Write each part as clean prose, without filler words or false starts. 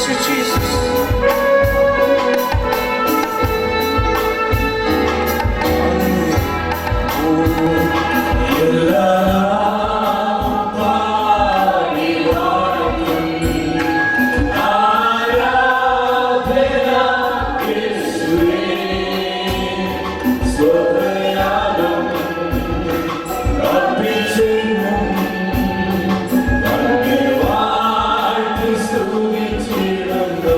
you, Jesus. സ്തുതിച്ചിടുന്നു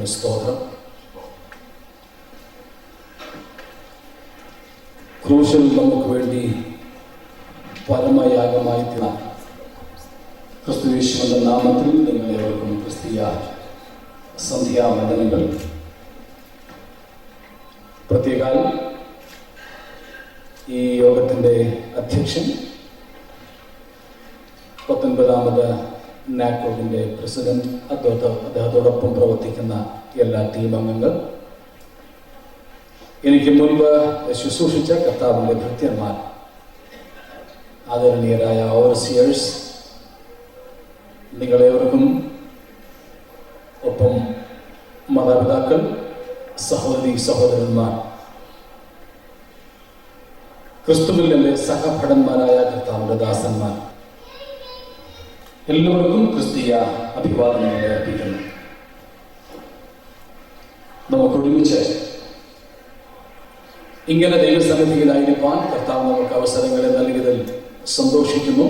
ദൈവത്തിന് സ്തോത്രം. ക്രൂശിൽ നമുക്ക് വേണ്ടി പരമയാഗമായി തീർന്ന ക്രിസ്തുയേശുവിന്റെ നാമത്തിൽ നിങ്ങളേവർക്കും ക്രിസ്തീയ സന്ധ്യാവന്ദനങ്ങൾ. പ്രത്യേകാൽ ഈ യോഗത്തിൻ്റെ അധ്യക്ഷൻ 19ാമത് നാക്കോവിൻ്റെ പ്രസിഡന്റ്, അദ്ദേഹത്തോടൊപ്പം പ്രവർത്തിക്കുന്ന എല്ലാ ടീം അംഗങ്ങൾ, എനിക്ക് മുൻപ് ശുശ്രൂഷിച്ച കർത്താവിൻ്റെ ഭൃത്യന്മാർ, ആദരണീയരായ ഓവർസിയേഴ്സ്, നിങ്ങളേവർക്കും, ഒപ്പം മാതാപിതാക്കൾ, സഹോദരി സഹോദരന്മാർ, ക്രിസ്തുവിൽ എൻ്റെ സഹഭടന്മാരായ കർത്താവിൻ്റെ ദാസന്മാർ, എല്ലാവർക്കും ക്രിസ്തീയ അഭിവാദനങ്ങൾ അർപ്പിക്കുന്നു. നമുക്കൊരുമിച്ച് ഇങ്ങനെ ദൈവസന്നിധിയിലായിരിക്കാൻ കർത്താവ് നമുക്ക് അവസരങ്ങളെ നൽകിയതിൽ സന്തോഷിക്കുന്നു.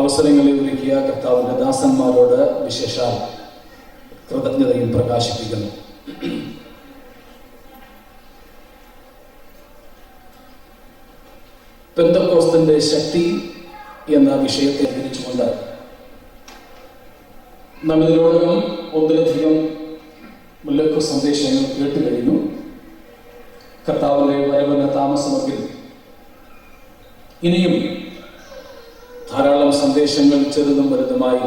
അവസരങ്ങളെ ഒരുക്കിയ കർത്താവിൻ്റെ ദാസന്മാരോട് വിശേഷാൽ കൃതജ്ഞതയും പ്രകാശിപ്പിക്കുന്നു. പെന്തക്കോസ്തിന്റെ ശക്തി എന്ന വിഷയത്തെ തിരിച്ചുകൊണ്ട് നാം ഇതിനോടകം ഒന്നിലധികം മുല്ലക്കു സന്ദേശങ്ങൾ കേട്ടു കഴിഞ്ഞു. കർത്താവിന്റെ വരവിന് താമസമെങ്കിൽ ഇനിയും ധാരാളം സന്ദേശങ്ങൾ ചെറുതും വലുതുമായി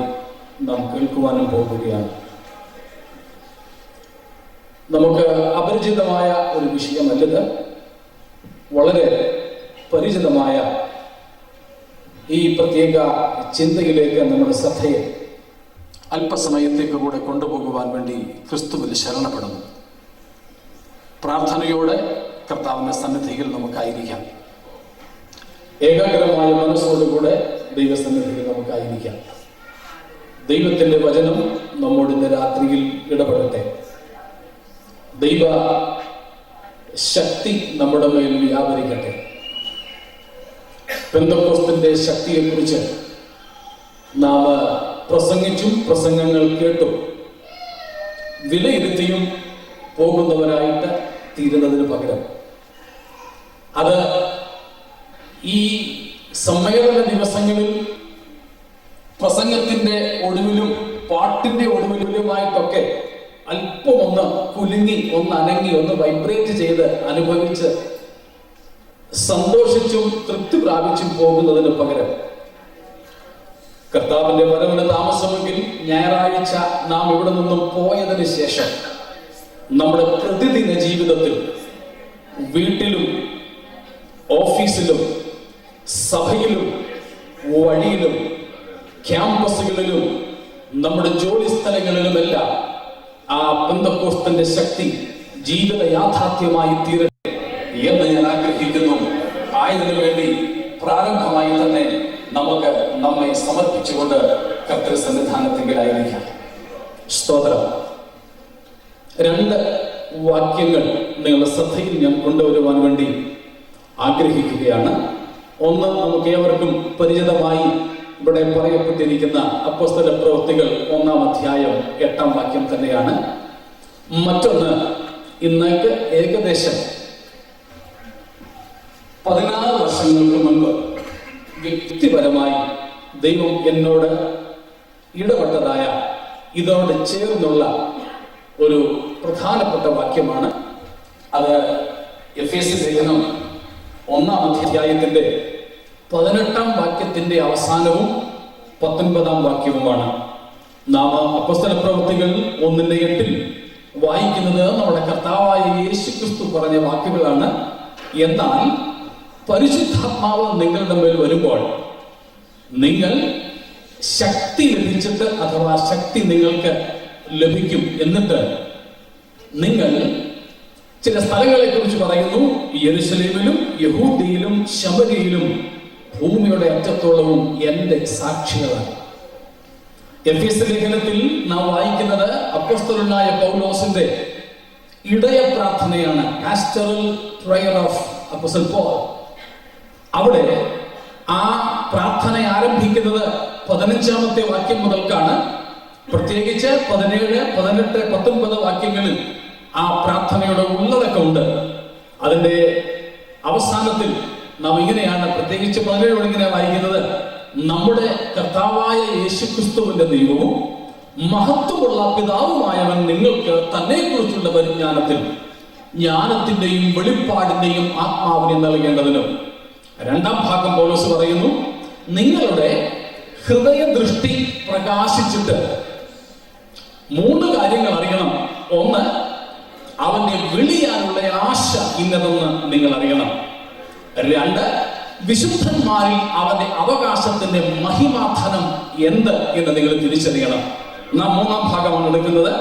നാം കേൾക്കുവാനും പോകുകയാണ്. നമുക്ക് അപരിചിതമായ ഒരു വിഷയമല്ലത്. വളരെ പരിചിതമായ ഈ പ്രത്യേക ചിന്തയിലേക്ക് നമ്മുടെ ശ്രദ്ധയെ അല്പസമയത്തേക്ക് കൂടെ കൊണ്ടുപോകുവാൻ വേണ്ടി ക്രിസ്തുവിൽ ശരണപ്പെടുന്നു. പ്രാർത്ഥനയോടെ കർത്താവിൻ്റെ സന്നിധിയിൽ നമുക്കായിരിക്കാം. ഏകാഗ്രമായ മനസ്സോടുകൂടെ ദൈവസന്നിധിയിൽ നമുക്കായിരിക്കാം. ദൈവത്തിൻ്റെ വചനം നമ്മോട് ഇന്ന് രാത്രിയിൽ ഇടപെടട്ടെ. ദൈവ ശക്തി നമ്മുടെ മേൽ വ്യാപരിക്കട്ടെ. പെന്തക്കോസ്തിന്റെ ശക്തിയെക്കുറിച്ച് നാം പ്രസംഗിച്ചും പ്രസംഗങ്ങൾ കേട്ടും വിലയിരുത്തിയും പോകുന്നവരായിട്ട് തീരുന്നതിന് പകരം അത് ഈ സമ്മേളന ദിവസങ്ങളിൽ പ്രസംഗത്തിന്റെ ഒടുവിലും പാട്ടിന്റെ ഒടുവിലുമായിട്ടൊക്കെ അല്പം ഒന്ന് കുലുങ്ങി, ഒന്ന് അനങ്ങി, ഒന്ന് വൈബ്രേറ്റ് ചെയ്ത് അനുഭവിച്ച് സന്തോഷിച്ചും തൃപ്തി പ്രാപിച്ചും പോകുന്നതിന് പകരം കർത്താവിന്റെ വരവിന് താമസമെങ്കിൽ ഞായറാഴ്ച നാം ഇവിടെ നിന്നും പോയതിന് ശേഷം നമ്മുടെ പ്രതിദിന ജീവിതത്തിൽ, വീട്ടിലും ഓഫീസിലും സഭയിലും വഴിയിലും ക്യാമ്പസുകളിലും നമ്മുടെ ജോലി സ്ഥലങ്ങളിലുമെല്ലാം ആ പെന്തക്കോസ്തിന്റെ ശക്തി ജീവിത യാഥാർത്ഥ്യമായി തീരട്ടെ എന്ന് ഞാൻ ആഗ്രഹിക്കുന്നു. ആയതിനു വേണ്ടി പ്രാരംഭമായി തന്നെ നമുക്ക് നമ്മെ സമർപ്പിച്ചുകൊണ്ട് കർത്തൃ സന്നിധാനത്തിലായിരിക്കാം. സ്തോത്രം. 2 വാക്യങ്ങൾ നിങ്ങളുടെ ശ്രദ്ധയിൽ ഞാൻ കൊണ്ടുവരുവാൻ വേണ്ടി ആഗ്രഹിക്കുകയാണ്. ഒന്ന്, നമുക്ക് ഏവർക്കും പരിചിതമായി ഇവിടെ പറയപ്പെട്ടിരിക്കുന്ന അപ്പോസ്തല പ്രവൃത്തികൾ 1-ാം അധ്യായം 8-ാം വാക്യം തന്നെയാണ്. മറ്റൊന്ന്, ഇന്നേക്ക് ഏകദേശം 16 വർഷങ്ങൾക്ക് മുൻപ് വ്യക്തിപരമായി ദൈവം എന്നോട് ഇടപെട്ടതായ, ഇതോട് ചേർന്നുള്ള ഒരു പ്രധാനപ്പെട്ട വാക്യമാണ്. അത് എഫേസ്യ ലേഖനം 1-ാം അധ്യായത്തിന്റെ 18-ാം വാക്യത്തിന്റെ അവസാനവും 19-ാം വാക്യവുമാണ്. നാം അപ്പോസ്തല പ്രവൃത്തികൾ 1:8 വായിക്കുന്നത് നമ്മുടെ കർത്താവായ യേശുക്രിസ്തു പറഞ്ഞ വാക്കുകളാണ്. എന്നാൽ പരിശുദ്ധാത്മാവ് നിങ്ങളുടെ മേൽ വരുമ്പോൾ നിങ്ങൾ ശക്തി ലഭിച്ചിട്ട്, അഥവാ ശക്തി നിങ്ങൾക്ക് ലഭിക്കും. എന്നിട്ട് നിങ്ങൾ ചില സ്ഥലങ്ങളെ കുറിച്ച് പറയുന്നു. യെരുശലേമിലും യഹൂദയിലും ശമര്യയിലും ഭൂമിയുടെ അറ്റത്തോളവും എൻ്റെ സാക്ഷികളാണ്. എഫേസ്യ ലേഖനത്തിൽ നാം വായിക്കുന്നത് അപ്പോസ്തലനായ പൗലോസിന്റെ ഇടയ പ്രാർത്ഥനയാണ്. Pastoral prayer of apostle Paul. അവിടെ ആ പ്രാർത്ഥന ആരംഭിക്കുന്നത് 15-ാമത്തെ വാക്യം മുതൽക്കാണ്. പ്രത്യേകിച്ച് 17, 18, 19 വാക്യങ്ങളിൽ ആ പ്രാർത്ഥനയുടെ ഉള്ളടക്കം ഉണ്ട്. അതിന്റെ അവസാനത്തിൽ നാം ഇങ്ങനെയാണ്, പ്രത്യേകിച്ച് 17 ഇങ്ങനെ വായിക്കുന്നത്: നമ്മുടെ കർത്താവായ യേശുക്രിസ്തുവിന്റെ ദൈവവും മഹത്വമുള്ള പിതാവുമായവൻ നിങ്ങൾക്ക് തന്നെ കുറിച്ചുള്ള പരിജ്ഞാനത്തിൽ ജ്ഞാനത്തിന്റെയും വെളിപ്പാടിന്റെയും ആത്മാവിനെ നൽകേണ്ടതിനും. രണ്ടാം ഭാഗം പൗലോസ് പറയുന്നു, നിങ്ങളുടെ ഹൃദയദൃഷ്ടി പ്രകാശിച്ചിട്ട് 3 കാര്യങ്ങൾ അറിയണം. 1, അവനെ വിളിയാനുള്ള ആശ ഇന്നതെന്ന് നിങ്ങൾ അറിയണം. 2, വിശുദ്ധന്മാരിൽ അവന്റെ അവകാശത്തിന്റെ മഹിമാധനം എന്ത് എന്ന് നിങ്ങൾ തിരിച്ചറിയണം. നാം 3-ാം ഭാഗമാണ് എടുക്കുന്നത്.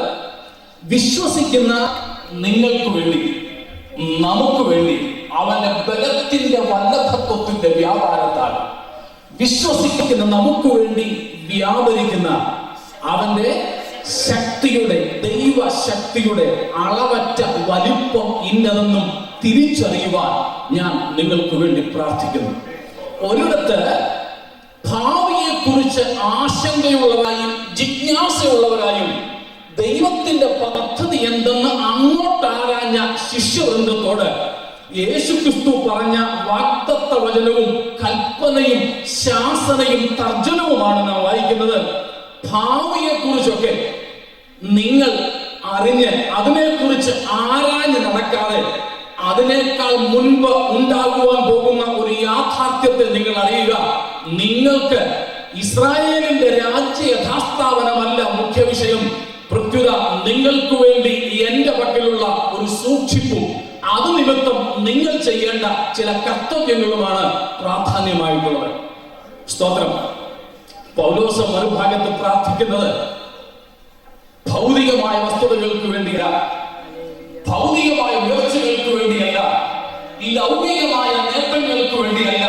വിശ്വസിക്കുന്ന നിങ്ങൾക്ക് വേണ്ടി, നമുക്ക് വേണ്ടി അവന്റെ ബലത്തിന്റെ വല്ലഭത്വത്തിന്റെ വ്യാപാരത്താൽ വിശ്വസിക്കുന്ന നമുക്ക് വേണ്ടി വ്യാപരിക്കുന്ന അവന്റെ ശക്തിയുടെ, ദൈവശക്തിയുടെ അളവറ്റ വലിപ്പം ഇന്നതെന്നും തിരിച്ചറിയുവാൻ ഞാൻ നിങ്ങൾക്ക് വേണ്ടി പ്രാർത്ഥിക്കുന്നു. ഒരിടത്ത് ഭാവിയെ കുറിച്ച് ആശങ്കയുള്ളവരായും ജിജ്ഞാസയുള്ളവരായും ദൈവത്തിന്റെ പദ്ധതി എന്തെന്ന് അങ്ങോട്ടാരാഞ്ഞ ശിഷ്യവൃന്ദത്തോട് യേശുക്രിസ്തു പറഞ്ഞ വാഗ്ദത്ത വചനവും കൽപ്പനയും ശാസനയും തർജ്ജനവുമാണ് നാം വായിക്കുന്നത്. ഭാവിയെ കുറിച്ചൊക്കെ നിങ്ങൾ അറിഞ്ഞ് അതിനെക്കുറിച്ച് ആരാഞ്ഞ് നടക്കാതെ അതിനേക്കാൾ മുൻപ് ഉണ്ടാകുവാൻ പോകുന്ന ഒരു യാഥാർത്ഥ്യത്തെ നിങ്ങൾ അറിയുക. നിങ്ങൾക്ക് ഇസ്രായേലിന്റെ രാജ്യ യഥാസ്ഥാപനമല്ല മുഖ്യ വിഷയം. പ്രത്യുത നിങ്ങൾക്ക് വേണ്ടി എന്റെ പക്കലുള്ള ഒരു സൂക്ഷിപ്പും അത് നിമിത്തം നിങ്ങൾ ചെയ്യേണ്ട ചില കർത്തവ്യങ്ങളുമാണ് പ്രാധാന്യമായിട്ടുള്ളത്. സ്തോത്രം. പൗലോസ് മറുഭാഗത്ത് പ്രാർത്ഥിക്കുന്നത് ഭൗതികമായ വസ്തുതകൾക്ക് വേണ്ടിയല്ല, ഭൗതികമായ ഉയർച്ചകൾക്ക് വേണ്ടിയല്ല, ലൗകികമായ നേട്ടങ്ങൾക്ക് വേണ്ടിയല്ല,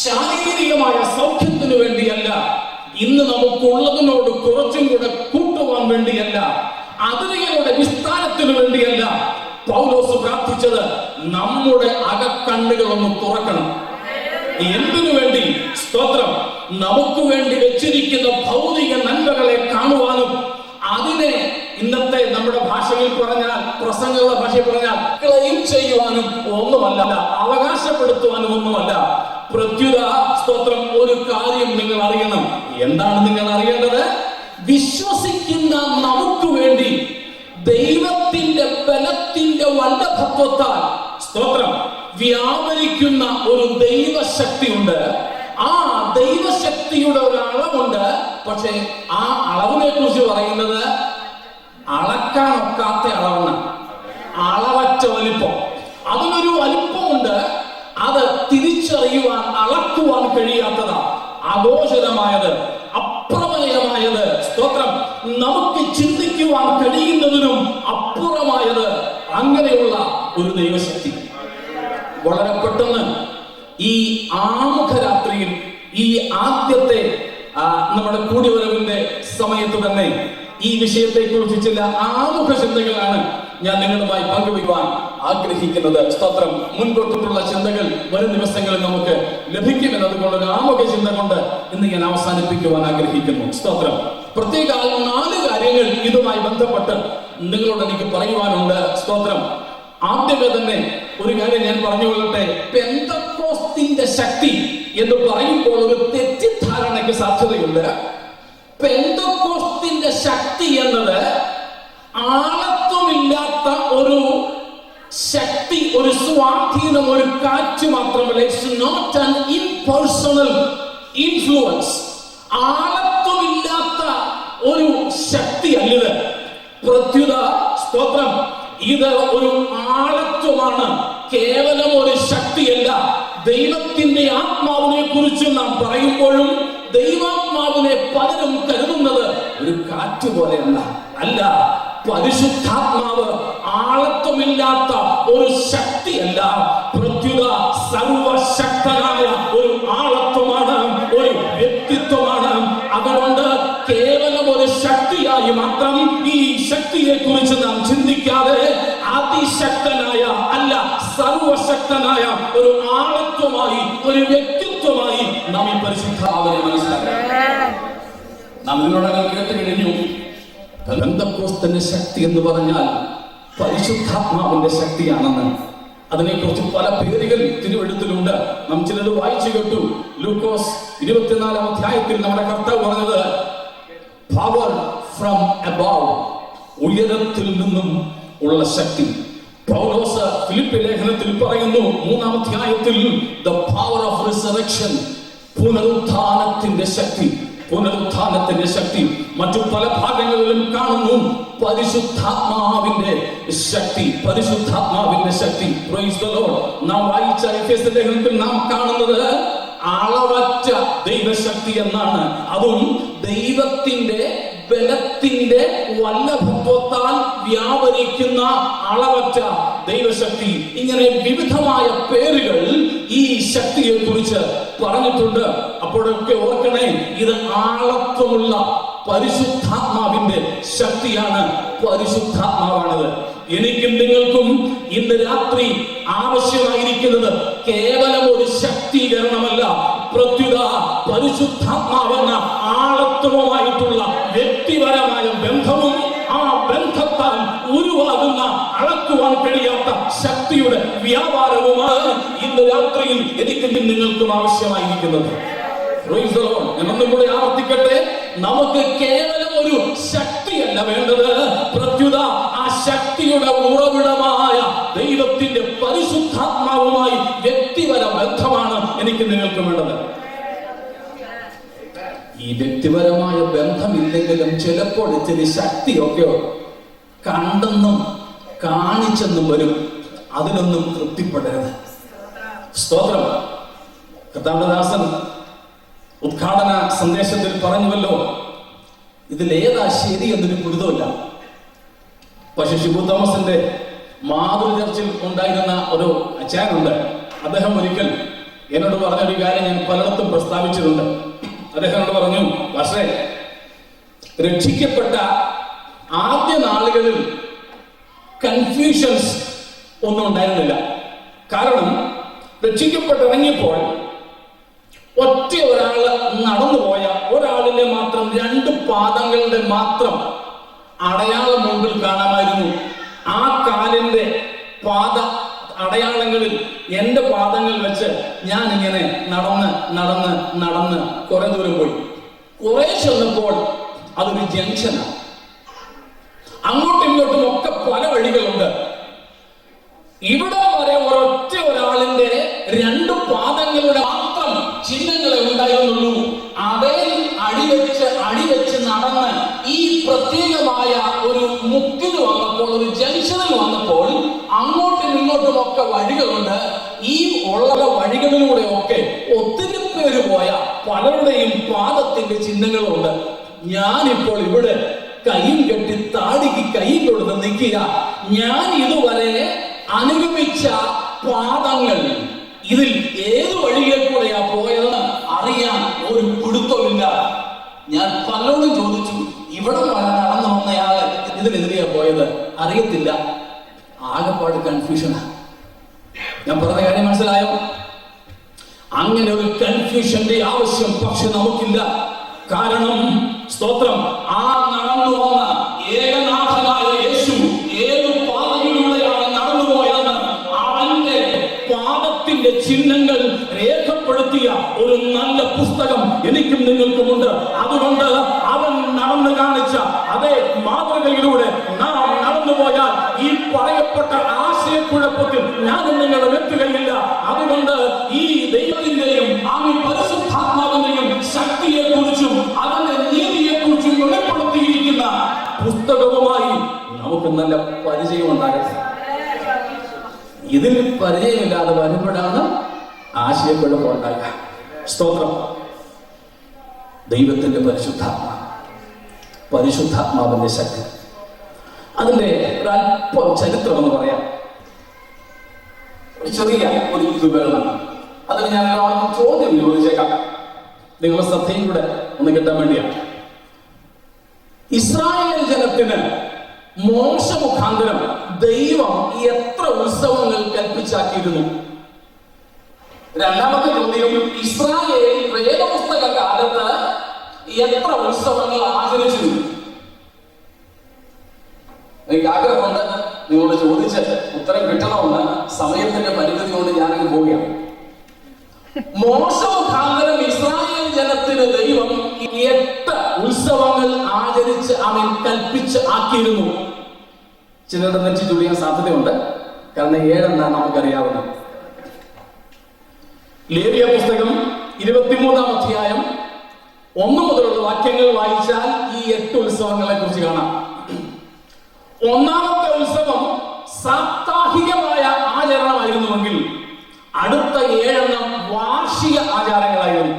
ശാരീരികമായ സൗഖ്യത്തിന് വേണ്ടിയല്ല, ഇന്ന് നമുക്കുള്ളതിനോട് കുറച്ചും കൂടെ കൂട്ടുവാൻ വേണ്ടിയല്ല, അതിരുകളുടെ വിസ്താരത്തിന് വേണ്ടിയല്ല. പൗലോസ് പ്രാർത്ഥിച്ചത് നമ്മുടെ അകക്കണ്ണുകളൊന്ന് തുറക്കണം. എന്തിനു വേണ്ടി? സ്തോത്രം. നമുക്ക് വേണ്ടി വെച്ചിരിക്കുന്ന ഭൗതിക നന്മകളെ കാണുവാനും അതിനെ ഇന്നത്തെ നമ്മുടെ ഭാഷയിൽ പറഞ്ഞാൽ, പ്രസംഗങ്ങളുടെ ഭാഷയിൽ പറഞ്ഞാൽ, ക്ലെയിം ചെയ്യുവാനും ഒന്നുമല്ല, അവകാശപ്പെടുത്തുവാനും ഒന്നുമല്ല. പ്രത്യുത സ്തോത്രം, ഒരു കാര്യം നിങ്ങൾ അറിയണം. എന്താണ് നിങ്ങൾ അറിയേണ്ടത്? വിശ്വസിക്കുന്ന നമുക്ക് വേണ്ടി ദൈവത്തിന്റെ ബലത്തിന്റെ വല്ലഭത്വത്താൽ സ്തോത്രം വ്യാപരിക്കുന്ന ഒരു ദൈവശക്തിയുണ്ട്. ആ ദൈവശക്തിയുടെ ഒരു അളവുണ്ട്. പക്ഷെ ആ അളവിനെ കുറിച്ച് പറയുന്നത് അളക്കാനൊക്കാത്ത അളവാണ്, അളവറ്റ വലിപ്പം. അതിനൊരു വലിപ്പമുണ്ട്, അത് തിരിച്ചറിയുവാൻ, അളക്കുവാൻ കഴിയാത്തതാ. അഗോചരമായത്, അപ്രമേയമായത്, സ്തോത്രം, നമുക്ക് ചിന്തിക്കുവാൻ കഴിയുന്നതിനും അപ്പുറമായത്, അങ്ങനെയുള്ള ഒരു ദൈവശക്തി. വളരെ പെട്ടെന്ന് ഈ ആമുഖരാത്രിയിൽ, ഈ ആദ്യത്തെ നമ്മുടെ കൂടിവരവിന്റെ സമയത്ത് തന്നെ ഈ വിഷയത്തെ കുറിച്ച് ചില ആമുഖ ചിന്തകളാണ് ഞാൻ നിങ്ങളുമായി പങ്കുവയ്ക്കുവാൻ ആഗ്രഹിക്കുന്നത്. സ്തോത്രം. മുൻപോട്ടുള്ള ചിന്തകൾ വരും ദിവസങ്ങളിൽ നമുക്ക് ലഭിക്കുമെന്നതുകൊണ്ട് ഒരു ആമുഖ ചിന്ത കൊണ്ട് ഇന്ന് ഞാൻ അവസാനിപ്പിക്കുവാൻ ആഗ്രഹിക്കുന്നു. സ്തോത്രം. പ്രത്യേക 4 കാര്യങ്ങൾ ഇതുമായി ബന്ധപ്പെട്ട് നിങ്ങളോട് എനിക്ക് പറയുവാനുണ്ട്. സ്തോത്രം. ആദ്യമേ തന്നെ ഒരു കാര്യം ഞാൻ പറഞ്ഞുകൊള്ളട്ടെ. പെന്തക്കോസ്തിന്റെ ശക്തി എന്ന് പറയുമ്പോൾ ഒരു തെറ്റിദ്ധാരണയ്ക്ക് സാധ്യതയുണ്ട്. പെന്തക്കോസ്തിന്റെ ശക്തി എന്നത് ആളത്വമില്ലാത്ത ഒരു ശക്തി, ഒരു സ്വാധീനം, ഒരു കാറ്റ് മാത്രമല്ല. It's not an impersonal influence. ആളത്വമില്ലാത്ത ഒരു ശക്തി അല്ലിത്. പ്രത്യുത സ്തോത്രം, ഇത് ഒരു ആളത്വമാണ്, കേവലം ഒരു ശക്തിയല്ല. ദൈവത്തിന്റെ ആത്മാവിനെ കുറിച്ച് നാം പറയുമ്പോഴും ദൈവാത്മാവിനെ പലരും കരുതുന്നത് ഒരു കാറ്റ് പോലെയല്ല. അല്ല, പരിശുദ്ധാത്മാവ് ആളത്വമില്ലാത്ത ഒരു ശക്തിയല്ല. പ്രത്യുത സർവശക്തനായ ഒരു ആളത്വമാണ്, ഒരു വ്യക്തിത്വമാണ്. അതുകൊണ്ട് കേവലം ഒരു ശക്തിയായി മാത്രം ഈ ശക്തിയെ കുറിച്ച് നാം ചിന്തിക്കാതെ അതിശക്തനായ, അല്ല സർവശക്തനായ ഒരു ആളത്വമായി, ഒരു വ്യക്തിത്വമായി നാം ഈ പരിശുദ്ധാത്മാവിനെ മനസ്സിലാക്കണം. നാം ഇതിനോടകം കേട്ട് കഴിഞ്ഞു. പെന്തക്കോസ്തിന്റെ ശക്തി എന്ന് പറഞ്ഞാൽ പരിശുദ്ധാത്മാവിന്റെ ശക്തിയാണെന്ന്. അതിനെക്കുറിച്ച് പല പേരുകൾ തിരുവെഴുത്തിലുണ്ട്. നാം ചിലത് വായിച്ചു കേട്ടു. ലൂക്കോസ് 24-ാം അധ്യായത്തിൽ നമ്മുടെ കർത്താവ് പറഞ്ഞത് പവർ ഫ്രം അബവ്, ഉയരത്തിൽ നിന്നും ഉള്ള ശക്തി. പൗലോസ് ഫിലിപ്പി ലേഖനത്തിൽ പറയുന്നു 3-ാം അധ്യായത്തിൽ the power of resurrection, പുനരുത്ഥാനത്തിന്റെ ശക്തി, പുനരുത്ഥാനത്തിന്റെ ശക്തി. മറ്റു പല ഭാഗങ്ങളിലും കാണുന്നു പരിശുദ്ധാത്മാവിന്റെ ശക്തി, പരിശുദ്ധാത്മാവിന്റെ ശക്തി. Praise the Lord. നാം വായിച്ച എഫേസ്യ ലേഖനത്തിൽ നാം കാണുന്നത് അളവറ്റ ദൈവശക്തി എന്നാണ്. അതും ദൈവത്തിന്റെ ബലത്തിന്റെ വല്ലഭത്വത്താൽ വ്യാപരിക്കുന്ന അളവറ്റ ദൈവശക്തി. ഇങ്ങനെ വിവിധമായ പേരുകൾ ഈ ശക്തിയെ കുറിച്ച് പറഞ്ഞിട്ടുണ്ട്. അപ്പോഴൊക്കെ ഓർക്കണേ, ഇത് ആളത്വമുള്ള പരിശുദ്ധാത്മാവിന്റെ ശക്തിയാണ്, പരിശുദ്ധാത്മാവാണത്. എനിക്കും നിങ്ങൾക്കും ഇന്ന് രാത്രി ആവശ്യമായിരിക്കുന്നത് കേവലം ഒരു ശക്തീകരണമല്ല, പ്രത്യുത പരിശുദ്ധാത്മാവെന്ന ആളത്വമായിട്ടുള്ള വ്യക്തിപരമായ ബന്ധവും ആ ബന്ധത്താൽ ഉരുവാകുന്ന അളക്കുവാൻ കഴിയാത്ത ശക്തിയുടെ വ്യാപാരവുമാണ് ഇന്ന് രാത്രിയിൽ എനിക്കും നിങ്ങൾക്കും ആവശ്യമായിരിക്കുന്നത്. ഞാൻ ഒന്നും കൂടെ ആവർത്തിക്കട്ടെ, നമുക്ക് കേവലം ഒരു ശക്തിയല്ല വേണ്ടത്, പ്രത്യുത ആ ശക്തിയുടെ ഉറവിടമായ ദൈവത്തിന്റെ പരിശുദ്ധാത്മാവുമായി വ്യക്തിപര ബന്ധമാണ് എനിക്ക് നിങ്ങൾക്ക് വേണ്ടത്. ഈ വ്യക്തിപരമായ ബന്ധമില്ലെങ്കിലും ചിലപ്പോൾ ഇത്തിരി ശക്തിയൊക്കെ കണ്ടെന്നും കാണിച്ചെന്നും വരും. അതിനൊന്നും തൃപ്തിപ്പെടരുത്. സ്തോത്രം. കർത്താവദാസൻ ഉദ്ഘാടന സന്ദേശത്തിൽ പറഞ്ഞുവല്ലോ, ഇതിലേതാ ശരി എന്നൊരു പിടുത്തമില്ല. പക്ഷെ ഷിബു തോമസിന്റെ മാതൃ ചർച്ചിൽ ഉണ്ടായിരുന്ന ഒരു അച്ചായനുണ്ട്. അദ്ദേഹം ഒരിക്കൽ എന്നോട് പറഞ്ഞൊരു കാര്യം ഞാൻ പലയിടത്തും പ്രസ്താവിച്ചിട്ടുണ്ട്. അദ്ദേഹം എന്നോട് പറഞ്ഞു, പക്ഷേ രക്ഷിക്കപ്പെട്ട ആദ്യ നാളുകളിൽ കൺഫ്യൂഷൻസ് ഒന്നും ഉണ്ടായിരുന്നില്ല. കാരണം രക്ഷിക്കപ്പെട്ടിറങ്ങിയപ്പോൾ ഒറ്റ ഒരാള് നടന്നുപോയ ഒരാളിന്റെ മാത്രം 2 പാദങ്ങളുടെ മാത്രം അടയാളം മുമ്പിൽ കാണാമായിരുന്നു. ആ കാലിന്റെ പാദ അടയാളങ്ങളിൽ എന്റെ പാദങ്ങൾ വെച്ച് ഞാൻ ഇങ്ങനെ നടന്ന് നടന്ന് നടന്ന് കുറെ ദൂരം പോയി. കുറെ ചെന്നപ്പോൾ അതൊരു ജംഗ്ഷനാണ്. അങ്ങോട്ടും ഇങ്ങോട്ടും ഒക്കെ പല വഴികളുണ്ട്. ഇവിടെ വരെ ഒരൊറ്റ ഒരാളിന്റെ 2 പാദങ്ങളുടെ മാത്രം ചിഹ്നങ്ങളെ ഉണ്ടായിരുന്നുള്ളൂ. അതേ അടിവെച്ച് നടന്ന് ഈ പ്രത്യേകമായ ഒരു മുക്കിന് വന്നപ്പോൾ, ഒരു ജംഗ്ഷനിൽ വന്നപ്പോൾ അങ്ങോട്ടും ഇങ്ങോട്ടും ഒക്കെ വഴികളുണ്ട്. ഈ ഉള്ള വഴികളിലൂടെ ഒക്കെ ഒത്തിരി പേര് പോയ പലരുടെയും പാദത്തിന്റെ ചിഹ്നങ്ങളുണ്ട്. ഞാനിപ്പോൾ ഇവിടെ കൈയും കെട്ടി താടിക്ക് കൈയും കൊടുത്ത് നിൽക്കുക. ഞാൻ ഇതുവരെ അനുഗമിച്ച പാദങ്ങൾ ഇതിൽ ഏത് വഴിയെ കൂടെയാ പോയതെന്ന് അറിയാൻ ഒരു പിടുത്തമില്ല. ഞാൻ പലരോടും ചോദിച്ചു, ഇവിടെ നടന്നു വന്നയാള് ഇതിനെതിരെയാ പോയത്, അറിയത്തില്ല. ആകെപ്പാട് കൺഫ്യൂഷനാ. ഞാൻ പറഞ്ഞ കാര്യം മനസ്സിലായോ? അങ്ങനെ ഒരു കൺഫ്യൂഷന്റെ ആവശ്യം പക്ഷെ നമുക്കില്ല. കാരണം സ്തോത്രം, ആ നടന്നു വന്ന ഏകനാഥനായ യേശു ഏത് പാതയിലൂടെയാണ് നടന്നുപോയതെന്ന് അവന്റെ പാദത്തിന്റെ ചിഹ്നങ്ങൾ രേഖപ്പെടുത്തിയ ഒരു നല്ല പുസ്തകം എനിക്കും നിങ്ങൾക്കുമുണ്ട്. അതുകൊണ്ട് അവൻ നടന്നു കാണിച്ച അതേ മാതൃകയിലൂടെ നാം നടന്നുപോയാൽ ഈ പറയപ്പെട്ട ആശയക്കുഴപ്പത്തിൽ ഞാനും നിങ്ങളും എത്തുകയില്ല. അതുകൊണ്ട് ഈ ദൈവത്തിന്റെയും ആ പരിശുദ്ധാത്മാവിന്റെയും ശക്തിയെ കുറിച്ചും അതിന്റെ നീതിയെ കുറിച്ചും വെളിപ്പെടുത്തിയിരിക്കുന്ന പുസ്തകവുമായി നമുക്ക് നല്ല പരിചയം ഉണ്ടാകട്ടെ. ഇതിൽ പരിചയമില്ലാതെ വരുമ്പോഴാണ് ആശയക്കുഴപ്പം ഉണ്ടാകുക. സ്തോത്രം. ദൈവത്തിന്റെ പരിശുദ്ധാത്മാവിന്റെ ശക്തി, അതിന്റെ ഒരല്പം ചരിത്രം എന്ന് പറയാം. ചെറിയ ഒരു വിവരണം. അതിന് ഞാൻ ചോദ്യം ചോദിച്ചേക്കാം, നിങ്ങളുടെ ശ്രദ്ധയും കൂടെ ഒന്ന് കിട്ടാൻ വേണ്ടിയാണ്. ഇസ്രായേൽ ജനത്തിന് മോശ മുഖാന്തരം ദൈവം എത്ര ഉത്സവങ്ങൾ കൽപ്പിച്ചാക്കിയിരുന്നു? രണ്ടാമത്തെ ചോദ്യം, ഇസ്രായേൽ വേദപുസ്തക കാലത്ത് എത്ര ഉത്സവങ്ങൾ ആചരിച്ചിരുന്നു? എനിക്ക് ആഗ്രഹമുണ്ട് നിങ്ങളോട് ചോദിച്ച് ഉത്തരം കിട്ടണമെന്ന്. സമയത്തിന്റെ പരിമിതി കൊണ്ട് ഞാനങ്ങ് പോവുകയാണ്. മോശ മുഖാന്തരം ഇസ്രായേൽ ജനത്തിന് ദൈവം 8 ഉത്സവങ്ങൾ ആചരിച്ച് അവൻ കൽപ്പിച്ച് ആക്കിയിരുന്നു. ചിലരുടെ നെറ്റി ചുളിയാൻ സാധ്യതയുണ്ട്, കാരണം 7 എന്നാണ് നമുക്കറിയാവുന്നത്. ലേവ്യ പുസ്തകം 23-ാം അധ്യായം 1 മുതലുള്ള വാക്യങ്ങൾ വായിച്ചാൽ ഈ 8 ഉത്സവങ്ങളെ കുറിച്ച് കാണാം. ഒന്നാമത്തെ ഉത്സവം സാപ്താഹികമായ ആചരണമായിരുന്നുവെങ്കിൽ അടുത്ത 7 വാർഷിക ആചാരങ്ങളായിരുന്നു.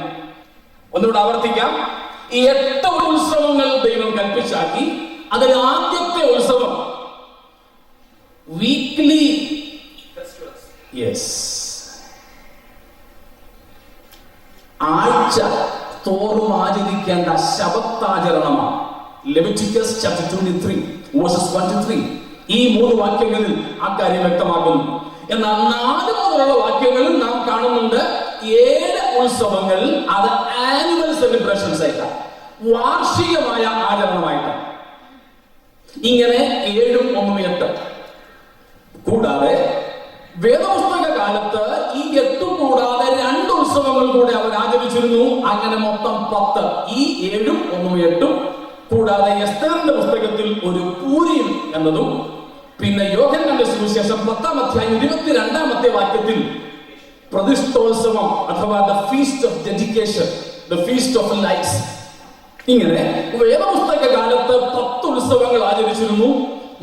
ഒന്നുകൂടെ ആവർത്തിക്കാം. ഈ 8 ഉത്സവങ്ങൾ ദൈവം കൽപ്പിച്ചാക്കി. അതിൽ ആദ്യത്തെ ഉത്സവം വീക്ക്ലി ആഴ്ച തോറും ആചരിക്കേണ്ട ശബത്താചരണമാണ്. ലെവിറ്റിക്കസ് ചാപ്റ്റർ 23 വേഴ്സസ് 1-3 ഈ 3 വാക്യങ്ങളിൽ ആ കാര്യം വ്യക്തമാക്കുന്നു. എന്നാൽ 4 മുതലുള്ള വാക്യങ്ങളിൽ നാം കാണുന്നുണ്ട് 7 ഉത്സവങ്ങൾ. അത് ആനുവൽ സെലിബ്രേഷൻസ് ആയിട്ടാണ്, വാർഷികമായ ആചരണമായിട്ടാണ്. ഇങ്ങനെ 7, 1, 8. കൂടാതെ വേദപുസ്തക കാലത്ത് ഈ 8 കൂടാതെ 2 ഉത്സവങ്ങൾ കൂടെ അവർ ആചരിച്ചിരുന്നു. അങ്ങനെ മൊത്തം 10. ഈ 7, 1, 8 കൂടാതെ എസ്തേറിന്റെ പുസ്തകത്തിൽ ഒരു പൂരീം എന്നതും, പിന്നെ യോഹന്നാന്റെ സുവിശേഷം 10-ാം അധ്യായം 22-ാമത്തെ വാക്യത്തിൽ പ്രതിഷ്ഠോത്സവം അഥവാ the feast of dedication, the feast of lights. ഇങ്ങനെ വേദപുസ്തക കാലത്ത് 10 ഉത്സവങ്ങൾ ആചരിച്ചിരുന്നു.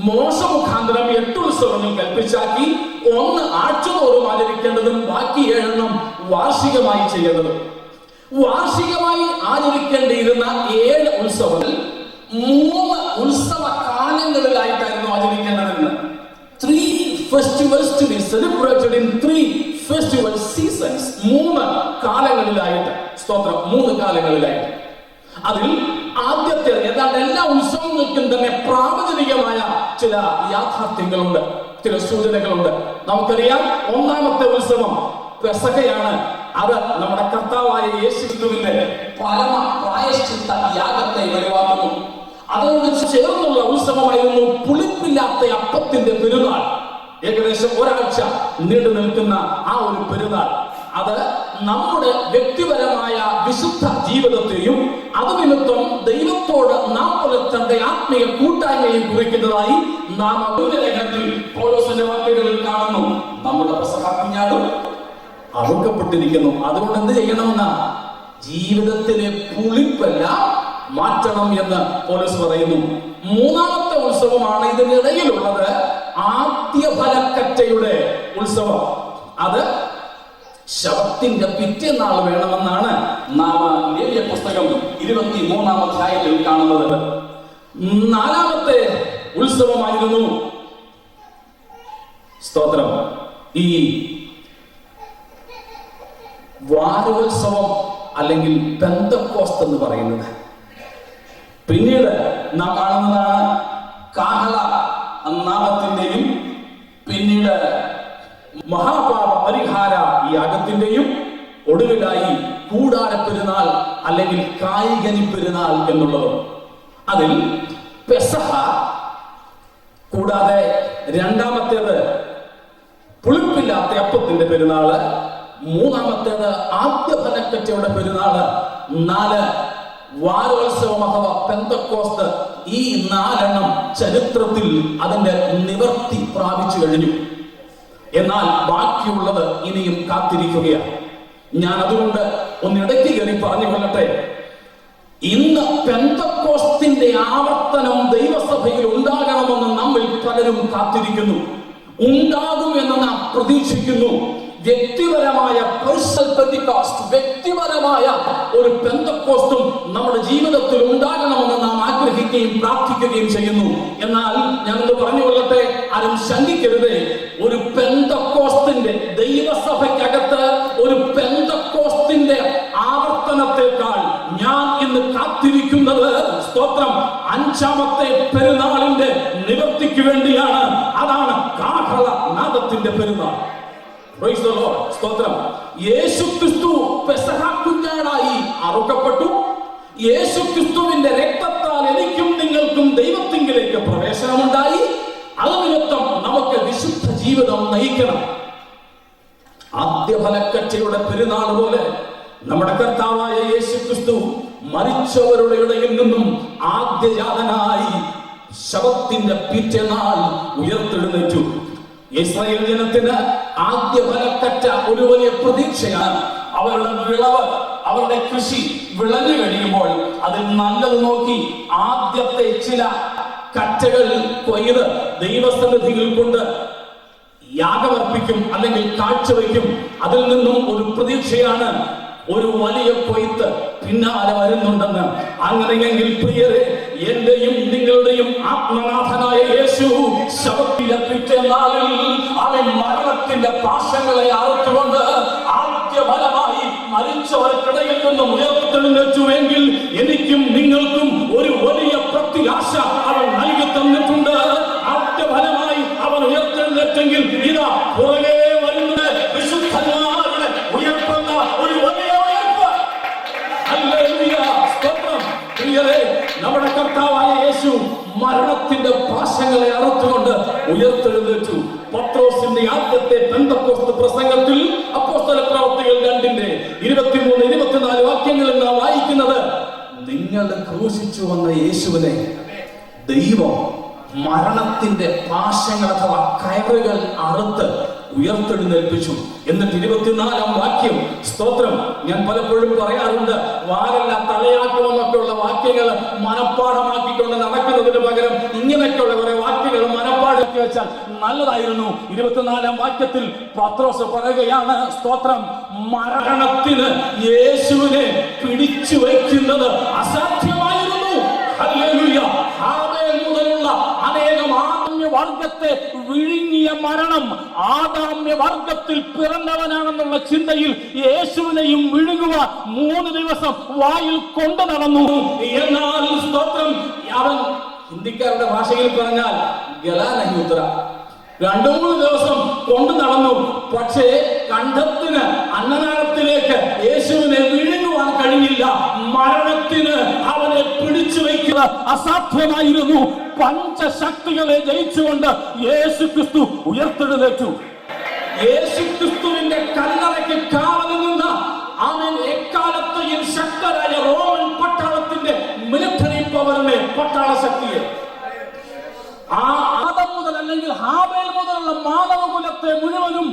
മോശ മുഖാന്തരം 8 ഉത്സവങ്ങൾ കൽപ്പിച്ചാക്കി. 1 ആഴ്ചതോറും ആചരിക്കേണ്ടതും ബാക്കി 7 വാർഷികമായി ചെയ്യേണ്ടതും. വാർഷികമായി ആചരിക്കേണ്ടിയിരുന്ന 7 ഉത്സവങ്ങൾ 3 ഉത്സവ കാലങ്ങളിലായിട്ടായിരുന്നു ആചരിക്കേണ്ടതെന്ന്. 3 festivals to be celebrated in 3 festival seasons. 3 കാലങ്ങളിലായിട്ട്. സ്തോത്രം, 3 കാലങ്ങളിലായിട്ട്. അതിൽ ആദ്യത്തെ ഏതാണ്ട് എല്ലാ ഉത്സവങ്ങൾക്കും തന്നെ പ്രാവചനികമായ ചില യാഥാർത്ഥ്യങ്ങളുണ്ട്, ചില സൂചനകളുണ്ട്. നമുക്കറിയാം, ഒന്നാമത്തെ ഉത്സവം പെസഹയാണ്. അത് നമ്മുടെ കർത്താവായ യേശുക്രിസ്തുവിന്റെ പരമ പ്രായശ്ചിത്ത യാഗത്തെ വെളിവാക്കുന്നു. അതോട് ചേർന്നുള്ള ഉത്സവമായിരുന്നു പുളിപ്പില്ലാത്ത അപ്പത്തിന്റെ പെരുന്നാൾ. ഏകദേശം ഒരാഴ്ച നീണ്ടു നിൽക്കുന്ന ആ ഒരു പെരുന്നാൾ, അത് നമ്മുടെ വ്യക്തിപരമായ വിശുദ്ധ ജീവിതത്തെയും അതുനിമിത്തം ദൈവത്തോട് നാം പുലർത്തേണ്ട ആത്മീയ കൂട്ടായ്മയും കുറിക്കുന്നതായി നാം ലേഖനത്തിൽ പൗലോസിന്റെ വാക്കുകളിൽ കാണുന്നു. നമ്മുടെ പെസഹ കുഞ്ഞാടും അറുക്കപ്പെട്ടിരിക്കുന്നു. അതുകൊണ്ട് എന്ത് ചെയ്യണമെന്ന ജീവിതത്തിലെ പുളിപ്പെല്ലാം മാറ്റണം എന്ന് പൗലോസ് പറയുന്നു. 3-ാമത്തെ ഉത്സവമാണ് ഇതിനിടയിലുള്ളത്, ആദ്യ ഫലക്കറ്റയുടെ ഉത്സവം. അത് ശവത്തിന്റെ പിറ്റേന്നാൾ വേണമെന്നാണ് നാം ലേവ്യ പുസ്തകം 23-ാം അധ്യായത്തിൽ കാണുന്നത്. 4-ാമത്തെ ഉത്സവമായിരുന്നു, സ്തോത്രം, ഈ വാരോത്സവം അല്ലെങ്കിൽ പെന്തക്കോസ്ത് എന്ന് പറയുന്നത്. പിന്നീട് നാം കാണുന്നതാണ് കാഹള നാമത്തിന്റെയും പിന്നീട് മഹാപാപ പരിഹാര യാഗത്തിന്റെയും ഒടുവിലായി കൂടാര പെരുന്നാൾ അല്ലെങ്കിൽ കായികനി പെരുന്നാൾ എന്നുള്ളത്. അതിൽ പെസഹ കൂടാതെ 2-ാമത്തേത് പുളിപ്പില്ലാത്ത അപ്പത്തിന്റെ പെരുന്നാള്, 3-ാമത്തേത് ആദ്യ ഫലക്കറ്റയുടെ പെരുന്നാള്, 4 വാരോത്സവം അഥവാ പെന്തക്കോസ്ത്. ഈ 4 ചരിത്രത്തിൽ അതിന്റെ നിവർത്തി പ്രാപിച്ചു കഴിഞ്ഞു. എന്നാൽ ബാക്കിയുള്ളത് ഇനിയും കാത്തിരിക്കുകയാണ്. ഞാൻ അതുകൊണ്ട് ഒന്നിടയ്ക്ക് കയറി പറഞ്ഞു കൊള്ളട്ടെ. ഇന്ന് പെന്തക്കോസ്തിന്റെ ആവർത്തനം ദൈവസഭയിൽ ഉണ്ടാകണമെന്ന് നമ്മിൽ പലരും കാത്തിരിക്കുന്നു, ഉണ്ടാകും എന്ന് നാം പ്രതീക്ഷിക്കുന്നു. വ്യക്തിപരമായ വ്യക്തിപരമായ ഒരു പെന്തക്കോസ്തും നമ്മുടെ ജീവിതത്തിൽ ഉണ്ടാകണമെന്ന് നാം ആഗ്രഹിക്കുകയും പ്രാർത്ഥിക്കുകയും ചെയ്യുന്നു. എന്നാൽ ഞാനത് പറഞ്ഞു കൊള്ളട്ടെ, ആരും ശങ്കിക്കരുത്. ഒരു പെന്തക്കോസ്തിന്റെ ദൈവസഭയ്ക്കകത്ത് ഒരു പെന്തക്കോസ്തിന്റെ ആവർത്തനത്തെക്കാൾ ഞാൻ ഇന്ന് കാത്തിരിക്കുന്നത്, സ്തോത്രം, 5-ാമത്തെ പെരുന്നാളിന്റെ നിവർത്തിക്ക് വേണ്ടിയാണ്. അതാണ് കാഹള നാദത്തിന്റെ പെരുന്നാൾ. Praise the Lord. സ്തോത്രം. യേശുക്രിസ്തു പെസഹ കുഞ്ഞാടായി അറുക്കപ്പെട്ടു. യേശുക്രിസ്തുവിന്റെ രക്തത്താൽ എനിക്കും നിങ്ങൾക്കും ദൈവത്തിങ്കിലേക്ക് പ്രവേശനമുണ്ടായി. അത് നിമിത്തം നമുക്ക് വിശുദ്ധ ജീവിതം നയിക്കണം. ആദ്യഫലക്കച്ചയുടെ പെരുന്നാൾ പോലെ നമ്മുടെ കർത്താവായ യേശുക്രിസ്തു മരിച്ചവരുടെ ഇടയിൽ നിന്നും ആദ്യജാതനായി ശവത്തിന്റെ പിറ്റേന്നാൾ ഉയർത്തെഴുന്നേറ്റു. ഇസ്രായേൽ ജനത്തിന് ആദ്യഫലക്കറ്റ ഒരു വലിയ പ്രതീക്ഷയാണ്. അവരുടെ വിളവ്, അവരുടെ കൃഷി വിളഞ്ഞു കഴിയുമ്പോൾ അതിൽ നല്ലത് നോക്കി ആദ്യത്തെ ചില കറ്റകൾ കൊയ്ത് ദൈവസന്നിധിയിൽ കൊണ്ട് യാഗമർപ്പിക്കും, അല്ലെങ്കിൽ കാഴ്ചവെക്കും. അതിൽ നിന്നും ഒരു പ്രതീക്ഷയാണ് ഒരു വലിയ കൊയ്ത്ത് പിന്നാലെ വരുന്നുണ്ടെന്ന്. അങ്ങനെയെങ്കിൽ പ്രിയരെ, എന്റെയും നിങ്ങളുടെയും ആത്മനാഥനായ യേശു ശവത്തിന്റെ പിറ്റേന്നാളിൽ അവൻ മരണത്തിന്റെ പാശങ്ങളെ അറുത്തുകൊണ്ട് ആദ്യഫലമായി മരിച്ചവർക്കിടയിൽ നിന്നും ഉയർത്തെഴുന്നേറ്റുവെങ്കിൽ എനിക്കും നിങ്ങൾക്കും ഒരു വലിയ പ്രത്യാശ അവൻ നൽകി തന്നിട്ടുണ്ട്. ആദ്യഫലമായി അവൻ ഉയർത്തെഴുന്നേറ്റെങ്കിൽ ഇതാ പുറകെ വരുന്നത് വിശുദ്ധന്മാരുടെ ഉയർത്തുന്ന ഒരു വലിയ ഉയർപ്പ്. ഹല്ലേലൂയ, സ്തോത്രം. പ്രിയരേ, നമ്മുടെ കർത്താവായ യേശു മരണത്തിന്റെ പാശങ്ങളെ അറുത്തുകൊണ്ട് ഉയർത്തെഴുന്നേറ്റു. പത്രോസിന്റെ ആദ്യത്തെ പെന്തക്കോസ്ത് പ്രസംഗത്തിൽ അപ്പോസ്തലപ്രവൃത്തികൾ 2:23-24 വാക്യങ്ങളിൽ നാം വായിക്കുന്നത്, നിങ്ങൾ ക്രൂശിച്ചു വന്ന യേശുവിനെ ദൈവം മരണത്തിന്റെ പാശങ്ങൾ അഥവാ കയറുകൾ അറുത്ത് ഉയർത്തെഴുന്നേൽപ്പിച്ചു. എന്നിട്ട് 24-ാം വാക്യം, സ്തോത്രം. ഞാൻ പലപ്പോഴും പറയാറുണ്ട്, വാലല്ല തലയാക്കുമെന്നൊക്കെയുള്ള വാക്യങ്ങൾ മനപ്പാഠമാക്കിക്കൊണ്ട് നടക്കുന്നതിന് പകരം ഇങ്ങനെയൊക്കെയുള്ള കുറെ വാക്യങ്ങൾ മനപ്പാടാക്കി വെച്ചാൽ നല്ലതായിരുന്നു. 24-ാം വാക്യത്തിൽ പത്രോസ് പറയുകയാണ്, സ്തോത്രം, മരണത്തിന് യേശുവിനെ പിടിച്ചു വയ്ക്കുന്നത് അസാധ്യമായിരുന്നു. ഹല്ലേലൂയ. ഹാബേൽ മുതലുള്ള അനേകം ആദാമ്യവർഗത്തെ വിഴുങ്ങിയ മരണം ആദാമ്യവർഗത്തിൽ പിറന്നവനാണെന്നുള്ള ചിന്തയിൽ യേശുവിനെയും വിഴുങ്ങുക 3 ദിവസം വായിൽ കൊണ്ടു നടന്നു. എന്നാൽ സ്തോത്രം, അവൻ ഹിന്ദിക്കാരുടെ ഭാഷയിൽ പറഞ്ഞാൽ ഗലാനഹ്യുത്ര 2-3 ദിവസം കൊണ്ടു നടന്നു. പക്ഷേ കണ്ഠത്തിന് അന്നനാളത്തിലേക്ക് യേശുവിനെ വിഴുങ്ങുവാൻ കഴിഞ്ഞില്ല. മരണത്തിന് അവനെ പിടിച്ചു വയ്ക്കുക അസാധ്യമായിരുന്നു. പഞ്ചശക്തികളെ ജയിച്ചുകൊണ്ട് യേശുക്രിസ്തു ഉയർത്തെഴുന്നേറ്റു. യേശുക്രിസ്തുവിന്റെ കല്ലറയ്ക്ക് കാവൽ നിന്ന അവൻ എക്കാലത്തെയും ശക്തരായ റോമൻ പട്ടാളത്തിന്റെ മിലിറ്ററി പവറിനെ, പട്ടാള ശക്തിയെ, ആ ആദം മുതൽ അല്ലെങ്കിൽ ഹാബേൽ മുതലുള്ള മാനവകുലത്തെ മുഴുവനും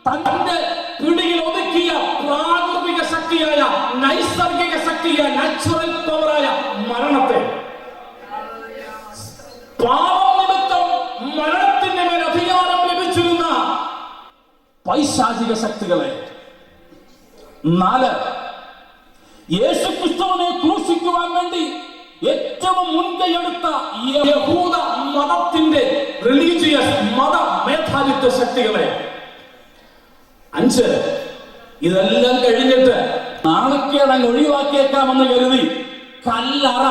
തന്റെ പിടിയിൽ ഒതുക്കിയ പ്രാകൃതിക ശക്തിയായ, നൈസർഗിക ശക്തിയായ, നാച്ചുറൽ പവറായ മരണത്തെ, പാപം നിമിത്തം മരണത്തിന്റെ മേൽ അധികാരം ലഭിച്ചിരുന്ന പൈശാചിക ശക്തികളെ. 4, യേശുക്രിസ്തുവിനെ ക്രൂശിക്കുവാൻ വേണ്ടി ഏറ്റവും മുൻകൈയെടുത്ത യഹൂദ മതത്തിന്റെ റിലീജിയസ് മത മേധാവിത്വ ശക്തികളെ. 5, ഇതെല്ലാം കഴിഞ്ഞിട്ട് നാണക്കേടങ്ങ് ഒഴിവാക്കിയേക്കാമെന്ന് കരുതി കല്ലറ,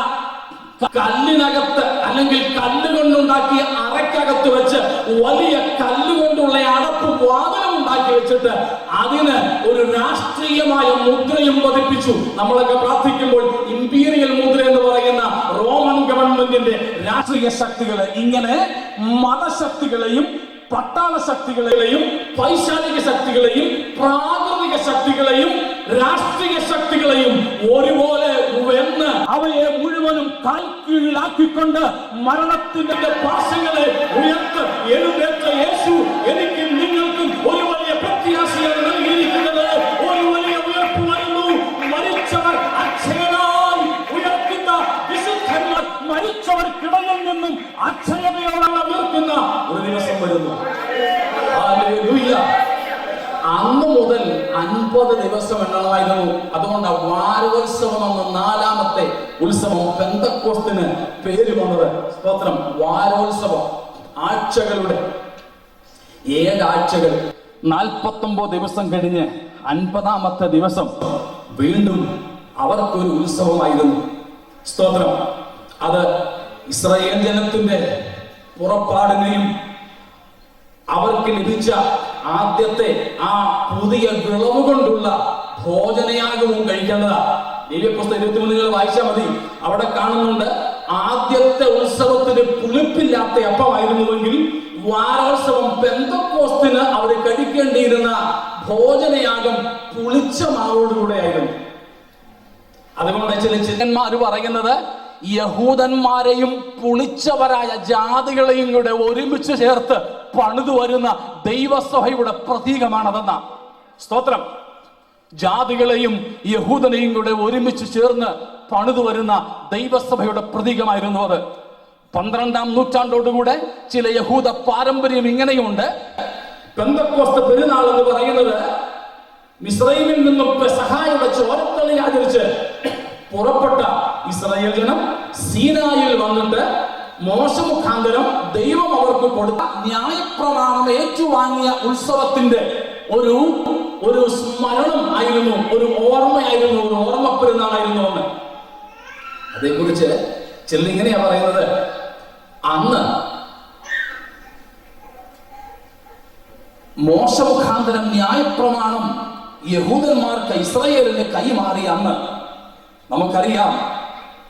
കല്ലിനകത്ത് അല്ലെങ്കിൽ കല്ലുകൊണ്ടുണ്ടാക്കിയ അറയ്ക്കകത്ത് വെച്ച് വലിയ കല്ലുകൊണ്ടുള്ള അടപ്പ് വാതിലും ഉണ്ടാക്കി വെച്ചിട്ട് അതിന് ഒരു രാഷ്ട്രീയമായ മുദ്രയും പതിപ്പിച്ചു. നമ്മളൊക്കെ പ്രാർത്ഥിക്കുമ്പോൾ ഇമ്പീരിയൽ മുദ്ര എന്ന് പറയുന്ന റോമൻ ഗവൺമെന്റിന്റെ രാഷ്ട്രീയ ശക്തികളെ, ഇങ്ങനെ മതശക്തികളെയും പട്ടാള ശക്തികളെയും പൈശാചിക ശക്തികളെയും പ്രാകൃതിക ശക്തികളെയും രാഷ്ട്രീയ ശക്തികളെയും ഒരുപോലെ വെന്ന് അവയെ മുഴുവനും കാൽക്കീഴിലാക്കിക്കൊണ്ട് മരണത്തിന്റെ പാശങ്ങളെ ഉയർത്ത് എഴുന്നേറ്റ യേശു എനിക്കും നിങ്ങൾക്കും ഒരു വലിയ പ്രത്യാശയാണ് നൽകിയിരിക്കുന്നത്. ഒരു വലിയ ഉയർപ്പ് വരുന്നു. മരിച്ചവർ അക്ഷയരായി ഉയർത്തുന്ന വിശുദ്ധന്മാർ മരിച്ചവർക്കിടയിൽ നിന്നും അക്ഷയതയോടെ ഉയർത്തുന്ന ഒരു ദിവസം വരുന്നു. ഹല്ലേലൂയ. അന്ന് മുതൽ 50 ദിവസം എണ്ണമായിരുന്നു. അതുകൊണ്ട് വാരോത്സവം എന്ന 4ാമത്തെ ഉത്സവം പെന്തക്കോസ്തിന് പേര് വന്നത്. സ്തോത്രം. വാരോത്സവം, ആഴ്ചകളുടെ 7 ആഴ്ചകൾ, 49 ദിവസം കഴിഞ്ഞ് 50ാമത്തെ ദിവസം വീണ്ടും അവർക്കൊരു ഉത്സവമായിരുന്നു. സ്തോത്രം. അത് ഇസ്രായേൽ ജനത്തിന്റെ പുറപ്പാടിനെയും അവർക്ക് ലഭിച്ച ആദ്യത്തെ ആ പുതിയ വിളവ് കൊണ്ടുള്ള ഭോജനയാഗവും കഴിക്കേണ്ടതാ. പുസ്തകം 23 നിങ്ങൾ വായിച്ചാൽ മതി. അവിടെ കാണുന്നുണ്ട്, ആദ്യത്തെ ഉത്സവത്തിന് പുളിപ്പില്ലാത്ത അപ്പമായിരുന്നുവെങ്കിൽ വാരോത്സവം പെന്തക്കോസ്തിന് അവർ കഴിക്കേണ്ടിയിരുന്ന ഭോജനയാഗം പുളിച്ച മാവോടുകൂടെ ആയിരുന്നു. അതുകൊണ്ട് ചില ചിന്തന്മാർ പറയുന്നത് യഹൂദന്മാരെയും പുളിച്ചവരായ ജാതികളെയും കൂടെ ഒരുമിച്ച് ചേർത്ത് പണിതു വരുന്ന ദൈവസഭയുടെ പ്രതീകമാണതെന്ന. സ്തോത്രം. ജാതികളെയും യഹൂദനെയും കൂടെ ഒരുമിച്ച് ചേർന്ന് പണിതു വരുന്ന ദൈവസഭയുടെ പ്രതീകമായിരുന്നു അത്. 12-ാം നൂറ്റാണ്ടോടുകൂടെ ചില യഹൂദ പാരമ്പര്യം ഇങ്ങനെയുണ്ട്. പെന്തക്കോസ്ത് പെരുന്നാൾ എന്ന് പറയുന്നത് മിസ്രയീമിൽ നിന്നും പെസഹായുടെ ചോരത്തളി ആചരിച്ച് പുറപ്പെട്ട ഇസ്രായേൽ ജനം സീനായിൽ വന്നിട്ട് മോശ മുഖാന്തരം ദൈവം അവർക്ക് കൊടുത്ത ന്യായപ്രമാണം ഏറ്റുവാങ്ങിയ ഉത്സവത്തിന്റെ ഒരു സ്മരണം ആയിരുന്നു, ഒരു ഓർമ്മയായിരുന്നു, ഒരു ഓർമ്മ പെരുന്നാളായിരുന്നു എന്ന്. അതേക്കുറിച്ച് ചിലരിങ്ങനെയാ പറയുന്നത്, അന്ന് മോശ മുഖാന്തരം ന്യായപ്രമാണം യഹൂദന്മാർക്ക് ഇസ്രായേലിന് കൈമാറി. അന്ന് നമുക്കറിയാം,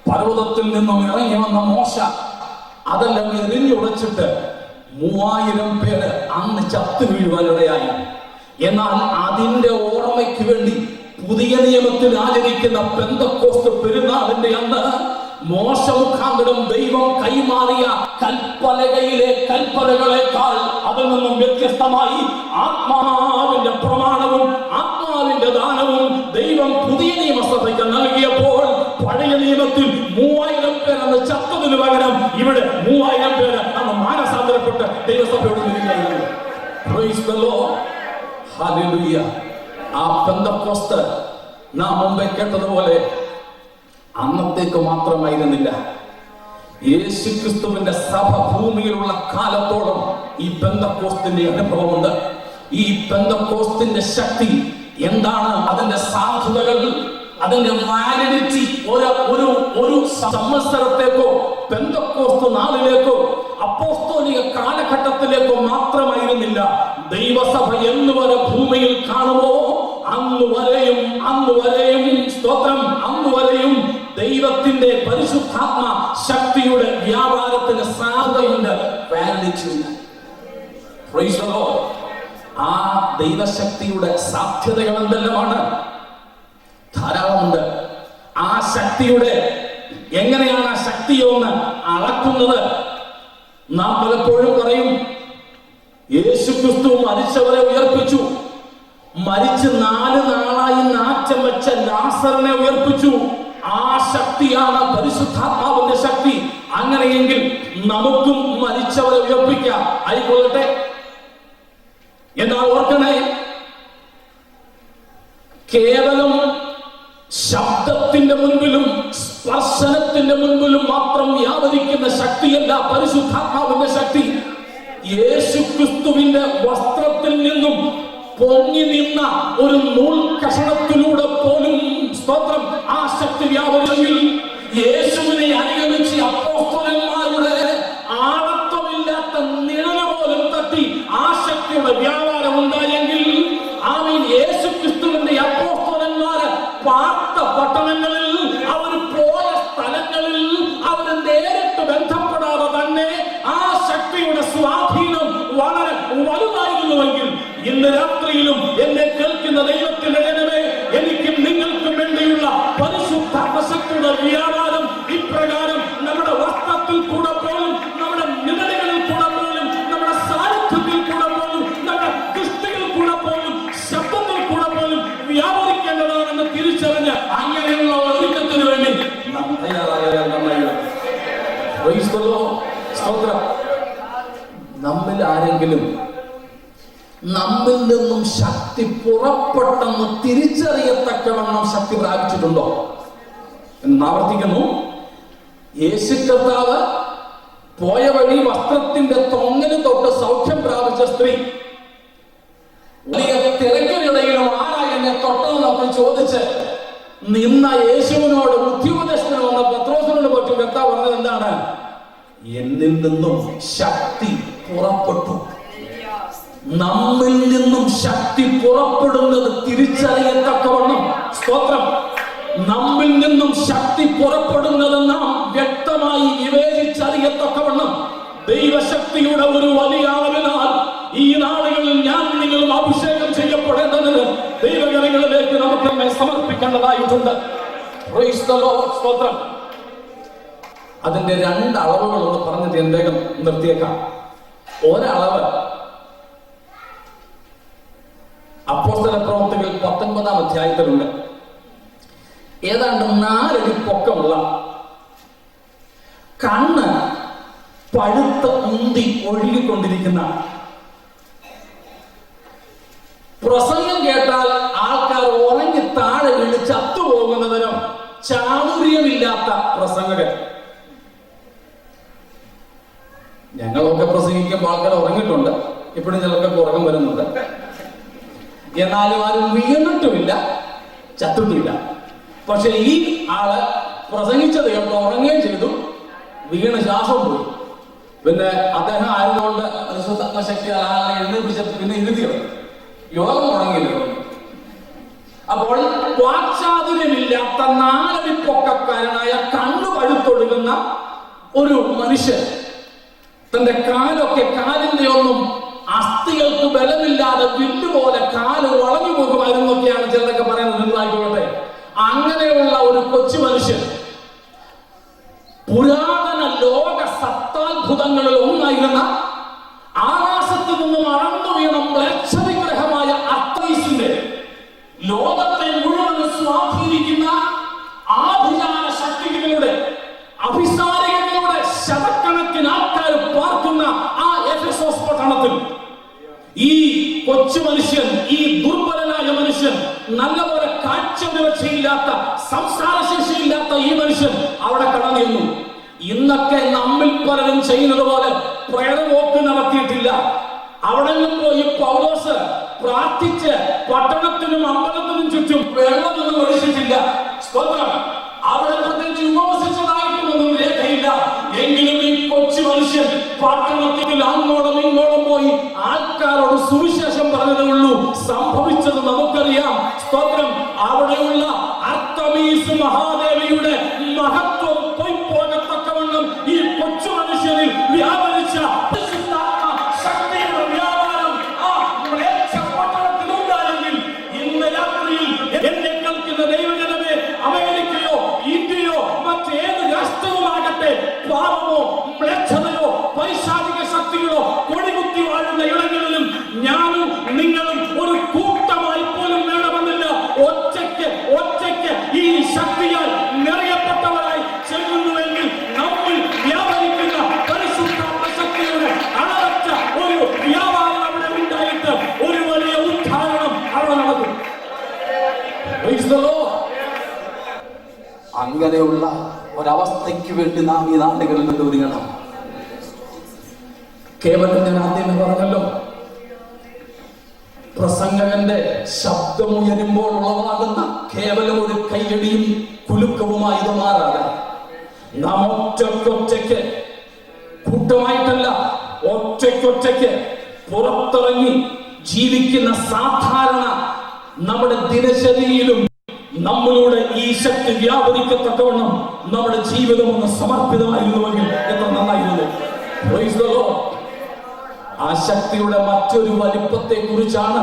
പർവ്വതത്തിൽ നിന്നും ഇറങ്ങി വന്ന മോശ അതെല്ലാം എറിഞ്ഞുടച്ചിട്ട് 3000 പേര് അന്ന് ചത്തു വീഴുവാനിടയായി. എന്നാൽ അതിന്റെ ഓർമ്മയ്ക്ക് വേണ്ടി പുതിയ നിയമത്തിൽ ആചരിക്കുന്ന പെന്തക്കോസ്ത് പെരുന്നാളിന്റെ അന്ന് മോശ മുഖാന്തരം ദൈവം കൈമാറിയ കൽപ്പലകയിലെ കൽപ്പലകളെക്കാൾ അതിൽ നിന്നും വ്യത്യസ്തമായി ആത്മാവിന്റെ പ്രമാണവും ആത്മാവിന്റെ ദാനവും ദൈവം പുതിയ നിയമസഭയ്ക്ക് നൽകിയപ്പോൾ പഴയ നിയമത്തിൽ 3000 പേർ അന്ന് ചത്തതിന് പകരം ഇവിടെ 3000 പേര് അന്ന് മാനസാന്തരപ്പെട്ട് ദൈവസഭയോട് നിൽക്കുകയായിരുന്നു. Praise the Lord. Hallelujah. ആ പെന്തക്കോസ്ത് നാം മുമ്പേ കേട്ടതുപോലെ അന്നത്തേക്ക് മാത്രമായിരുന്നില്ല. യേശുക്രിസ്തുവിന്റെ സഭ ഭൂമിയിലുള്ള കാലത്തോളം ഈ പെന്തക്കോസ്തിന്റെ അനുഭവമുണ്ട്. ഈ പെന്തക്കോസ്തിന്റെ ശക്തി എന്താണ്, അതിന്റെ സാധുതകൾ, അതിന്റെ വാലിഡിറ്റി ഒരു സംവത്സരത്തേക്കോ പെന്തക്കോസ്ത് നാളിലേക്കോ അപ്പോസ്തോലിക കാലഘട്ടത്തിലേക്കോ മാത്രമായിരുന്നില്ല. ദൈവസഭ എന്നുവരെ ഭൂമിയിൽ കാണുമോ അന്നുവരെയും സ്തോത്രം, അന്നുവരെയും ദൈവത്തിന്റെ പരിശുദ്ധാത്മ ശക്തിയുടെ വ്യാപാരത്തിന് സാധ്യതയുണ്ട്, വാലിഡിറ്റിയുണ്ട്. Praise the Lord. ആ ദൈവശക്തിയുടെ സാധ്യതകൾ എന്തെല്ലാമാണ്? ധാരാളമുണ്ട്. ആ ശക്തിയുടെ എങ്ങനെയാണ് ആ ശക്തിയൊന്ന് അളക്കുന്നത്? നാം പലപ്പോഴും പറയും, യേശുക്രിസ്തു മരിച്ചവരെ ഉയർപ്പിച്ചു, മരിച്ച് 4 നാളായി നാറ്റം വെച്ച ലാസറിനെ ഉയർപ്പിച്ചു. ആ ശക്തിയാണ് പരിശുദ്ധാത്മാവിന്റെ ശക്തി. അങ്ങനെയെങ്കിൽ നമുക്കും മരിച്ചവരെ ഉയർപ്പിക്കാം, ആയിക്കൊള്ളട്ടെ. എന്നാൽ ഓർക്കണേ, കേവലം ശബ്ദത്തിന്റെ മുൻപിലും സ്പർശനത്തിന്റെ മുൻപിലും മാത്രം വ്യാപരിക്കുന്ന ശക്തിയല്ല പരിശുദ്ധാത്മാവിന്റെ ശക്തി. യേശുക്രിസ്തുവിന്റെ വസ്ത്രത്തിൽ നിന്നും പൊങ്ങി നിന്ന ഒരു നൂൽ കഷണത്തിലൂടെ പോലും സ്തോത്രം ആ ശക്തി വ്യാപരിച്ചെങ്കിൽ, യേശുവിനെ അനുഗമിച്ച് അപ്പോസ്തലന്മാരുടെ ആഴത്വമില്ലാത്ത നിഴല് പോലും തട്ടി ആ ശക്തിയുടെ വ്യാപാരം ഉണ്ടായെങ്കിൽ, ആമീൻ, യേശുക്രിസ്തുവിന്റെ അപ്പോസ്തലന്മാര് പാർത്ത പട്ടണങ്ങളിൽ, അവർ പോയ സ്ഥലങ്ങളിൽ അവർ നേരിട്ട് ബന്ധപ്പെടാതെ തന്നെ ആ ശക്തിയുടെ സ്വാധീനം വളരെ വലുതായിരുന്നുവെങ്കിൽ, ഇന്ന് രാത്രിയിലും എന്നെ കേൾക്കുന്ന ദൈവത്തിന്റെ ജനമേ, എനിക്കും നിങ്ങൾക്കും വേണ്ടിയുള്ള പരിശുദ്ധാത്മശക്തിയുടെ വ്യാപാരം ഇപ്രകാരം നമ്മുടെ വസ്ത്രത്തിൽ കൂടെ പോലും, നമ്മുടെ നിഴലുകളിൽ കൂടെ പോലും, നമ്മുടെ സാന്നിധ്യത്തിൽ കൂടെ പോലും, നമ്മുടെ ദൃഷ്ടിയിൽ കൂടെ പോലും, ശബ്ദത്തിൽ കൂടെ പോലും വ്യാപരിക്കേണ്ടതാണെന്ന് തിരിച്ചറിഞ്ഞ് അങ്ങനെയുള്ള ഒരുക്കത്തിന് വേണ്ടി നാം തയ്യാറായാൽ നന്നായി. നമ്മിൽ ആരെങ്കിലും നമ്മിൽ നിന്നും ശക്തി പുറപ്പെട്ടെന്ന് തിരിച്ചറിയത്തക്കവണ്ണം ശക്തി പ്രാപിച്ചിട്ടുണ്ടോ എന്ന് ആവർത്തിക്കുന്നു. യേശു കർത്താവ് പോയ വഴി വസ്ത്രത്തിന്റെ തൊങ്ങല് തൊട്ട് സൗഖ്യം പ്രാപിച്ച സ്ത്രീ വലിയ തിരക്കിനിടയിലും ആരാ എന്നെ തൊട്ടതെന്നൊക്കെ ചോദിച്ച് നിന്ന യേശുവിനോട് ബുദ്ധിയുപദേശത്തിന് വന്ന പത്രോസിനോട് പറ്റി കർത്താവ് പറഞ്ഞത് എന്താണ്? എന്നിൽ നിന്നും ശക്തി പുറപ്പെട്ടു. നമ്മിൽ നിന്നും ശക്തി പുറപ്പെടുന്നത് തിരിച്ചറിയത്തക്കവണ്ണം സ്തോത്രം നമ്മിൽ നിന്നും ശക്തി പുറപ്പെടുന്നത് നാം വ്യക്തമായി വിവേചിച്ചറിയത്തക്കവണ്ണം ദൈവശക്തിയുടെ ഒരു വലിയ അളവിനാൽ ഈ നാളുകളിൽ ഞാൻ നിങ്ങളും അഭിഷേകം ചെയ്യപ്പെടേണ്ടതിന് ദൈവകരങ്ങളിലേക്ക് നമുക്ക് നമ്മെ സമർപ്പിക്കേണ്ടതായിട്ടുണ്ട്. Praise the Lord. സ്തോത്രം. അതിന്റെ രണ്ട് അളവുകളോട് പറഞ്ഞിട്ട് എന്തെങ്കിലും നിർത്തിയേക്കാം. ഒരളവ് അപ്പോസ്തല പ്രവൃത്തികൾ 19-ാം അധ്യായത്തിലുണ്ട്. ഏതാണ്ട് 4 അടി പൊക്കമുള്ള, കണ്ണ് പഴുത്ത് ഉന്തി ഒഴുകിക്കൊണ്ടിരിക്കുന്ന, പ്രസംഗം കേട്ടാൽ ആൾക്കാർ ഉറങ്ങി താഴെ വീണ് ചത്തുപോകുന്നതിനും ചാതുര്യമില്ലാത്ത പ്രസംഗകൻ. ഞങ്ങളൊക്കെ പ്രസംഗിക്കുമ്പോൾ ആൾക്കാർ ഉറങ്ങിയിട്ടുണ്ട്, ഇപ്പോഴും ചിലർക്കൊക്കെ ഉറക്കം വരുന്നുണ്ട്. എന്നാലും ആരും വീണിട്ടുമില്ല, ചത്തിട്ടില്ല. പക്ഷെ ഈ ആള് പ്രസംഗിച്ചത് കേട്ടോ ഉറങ്ങുകയും ചെയ്തു, വീണ് ശ്വാസം പോയി. പിന്നെ അദ്ദേഹം ആയതുകൊണ്ട് ശക്തി ആളെ എഴുന്നേൽപ്പിച്ചിട്ട് പിന്നെ ഇരുത്തിയത് യോഗം മുടങ്ങില്ല. അപ്പോൾ വാക്ചാതുര്യമില്ലാത്ത 4 അടി പൊക്കക്കാരനായ കണ്ണു പഴുത്തൊടുക്കുന്ന ഒരു മനുഷ്യൻ തന്റെ കാലിന്റെ ഒന്നും അസ്ഥികൾക്ക് ബലമില്ലാതെ വില്ലുപോലെ കാല് വളഞ്ഞു പോകുമായിരുന്നൊക്കെയാണ് ചിലരൊക്കെ പറയുന്നത്. നിങ്ങളായിക്കോട്ടെ, അങ്ങനെയുള്ള ഒരു കൊച്ചു മനുഷ്യൻ പുരാതന ലോക സത്താത്ഭുതങ്ങളിൽ ഒന്നായിരുന്ന ആകാശത്ത് നിന്നും അളന്നു വീണ മ്ലേച്ഛവിഗ്രഹമായ അർത്തമീസിന്റെ ലോകത്തെ മുഴുവൻ സ്വാധീനിക്കുന്ന ആഭിചാര ശക്തികളുടെ അഭിസാരികളുടെ ശതക്കണക്കിന് ആൾക്കാർ പാർക്കുന്ന ആ എഫെസോസ് പട്ടണത്തിൽ ഈ കൊച്ചു മനുഷ്യൻ, ഈ ദുർബലനായ മനുഷ്യൻ, നല്ലപോലെ കാഴ്ചവിവക്ഷയില്ലാത്ത, സംസാരശേഷിയില്ലാത്ത ഈ മനുഷ്യൻ അവിടെ കടന്നു. ഇന്നൊക്കെ നമ്മിൽ പലരും ചെയ്യുന്നത് പോലെ പ്രയർ വോക്ക് നടത്തിയിട്ടില്ല. അവിടെ പോയി പൗലോസ് പ്രാർത്ഥിച്ച് പട്ടണത്തിനും അമ്പലത്തിനും ചുറ്റും വെള്ളമൊന്നും ഒഴിച്ചിട്ടില്ല. അവിടെ പ്രത്യേകിച്ച് ഉപവസിച്ചതായിട്ടൊന്നും രേഖയില്ല. എങ്കിലും ഈ കൊച്ചു മനുഷ്യൻ പട്ടണത്തിൽ അങ്ങോളം ഇങ്ങോളം പോയി ആൾക്കാരോട് സുവിശേഷം പറഞ്ഞതേ ഉള്ളൂ. സംഭവിച്ചത് നമുക്കറിയാം. സ്തോത്രം. അവിടെയുള്ള അർത്തമീസ് മഹാദേവിയുടെ മഹത്വം പോകത്തക്കവണ്ണം ഈ കൊച്ചു മനുഷ്യനിൽ വ്യാപരിച്ച ശക്തിയുടെ വ്യാപാരം ആ പട്ടണത്തിലുണ്ടായെങ്കിൽ ഇന്ന് രാത്രിയിൽ എന്നെ കേൾക്കുന്ന ദൈവജനമേ, അമേരിക്കയോ ഇന്ത്യയോ മറ്റേത് രാഷ്ട്രവുമാകട്ടെ, പാപമോ മ്ലേച്ഛതയോ പൈശാചിക ശക്തികളോ കൊടികുത്തി വാഴുന്ന ഇടങ്ങളിലും ഞാനും നിങ്ങളും ഒരു കൂട്ടമായി പോലും വേണമെന്നില്ല, ഒറ്റയ്ക്ക് ഈ ശക്തിയാൽ നിറയപ്പെട്ടവരായി ചെല്ലുന്നുവെങ്കിൽ നമ്മിൽ വ്യാപരിക്കുന്ന പരിശുദ്ധാത്മ ശക്തിയുടെ അളവറ്റ ഒരു വ്യാപാരം അവിടെ ഉണ്ടായിട്ട് ഒരു വലിയ ഉദ്ധാരണം അവിടെ നടക്കും. അങ്ങനെയുള്ള ഒരവസ്ഥയ്ക്ക് വേണ്ടി നാം ഈ നാടുകളിൽ നിന്ന് ഒരുങ്ങണം. കേവലം ഞാൻ ആദ്യമേ പറഞ്ഞല്ലോ, പ്രസംഗകന്റെ ശബ്ദമുയരുമ്പോൾ ഉളവാകുന്ന കേവലം ഒരു കയ്യടിയും കുലുക്കവുമായി ഇത് മാറാതെ നാം ഒറ്റയ്ക്ക്, കൂട്ടമായിട്ടല്ല, ഒറ്റയ്ക്ക് പുറത്തിറങ്ങി ജീവിക്കുന്ന സാധാരണ നമ്മുടെ ദിനചര്യയിലും നമ്മളിലൂടെ ഈ ശക്തി വ്യാപരിക്കത്തക്കവണ്ണം നമ്മുടെ ജീവിതം ഒന്ന് സമർപ്പിതമായിരുന്നുവെങ്കിൽ എത്ര നന്നായിരുന്നു. Praise the Lord. ആ ശക്തിയുടെ മറ്റൊരു വലിപ്പത്തെ കുറിച്ചാണ്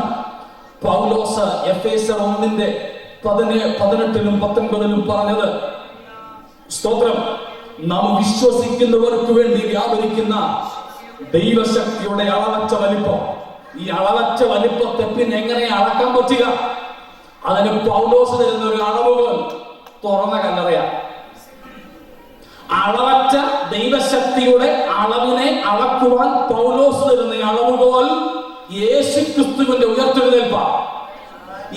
പൗലോസ് എഫേസ്യർ 1:18-19 പറഞ്ഞത്. സ്തോത്രം. നാം വിശ്വസിക്കുന്നവർക്ക് വേണ്ടി വ്യാപരിക്കുന്ന ദൈവശക്തിയുടെ അളവറ്റ വലിപ്പം. ഈ അളവറ്റ വലിപ്പത്തെ പിന്നെ എങ്ങനെ അളക്കാൻ പറ്റുക? അതിന് പൗലോസ് തരുന്ന ഒരു അളവുകൾ തുറന്ന കല്ലറയാണ്. അളവറ്റ ദൈവശക്തിയുടെ അളവിനെ അളക്കുവാൻ പൗലോസ് തരുന്ന അളവുകോൽ യേശുക്രിസ്തുവിന്റെ ഉയർത്തെഴുന്നേൽപ്പാണ്.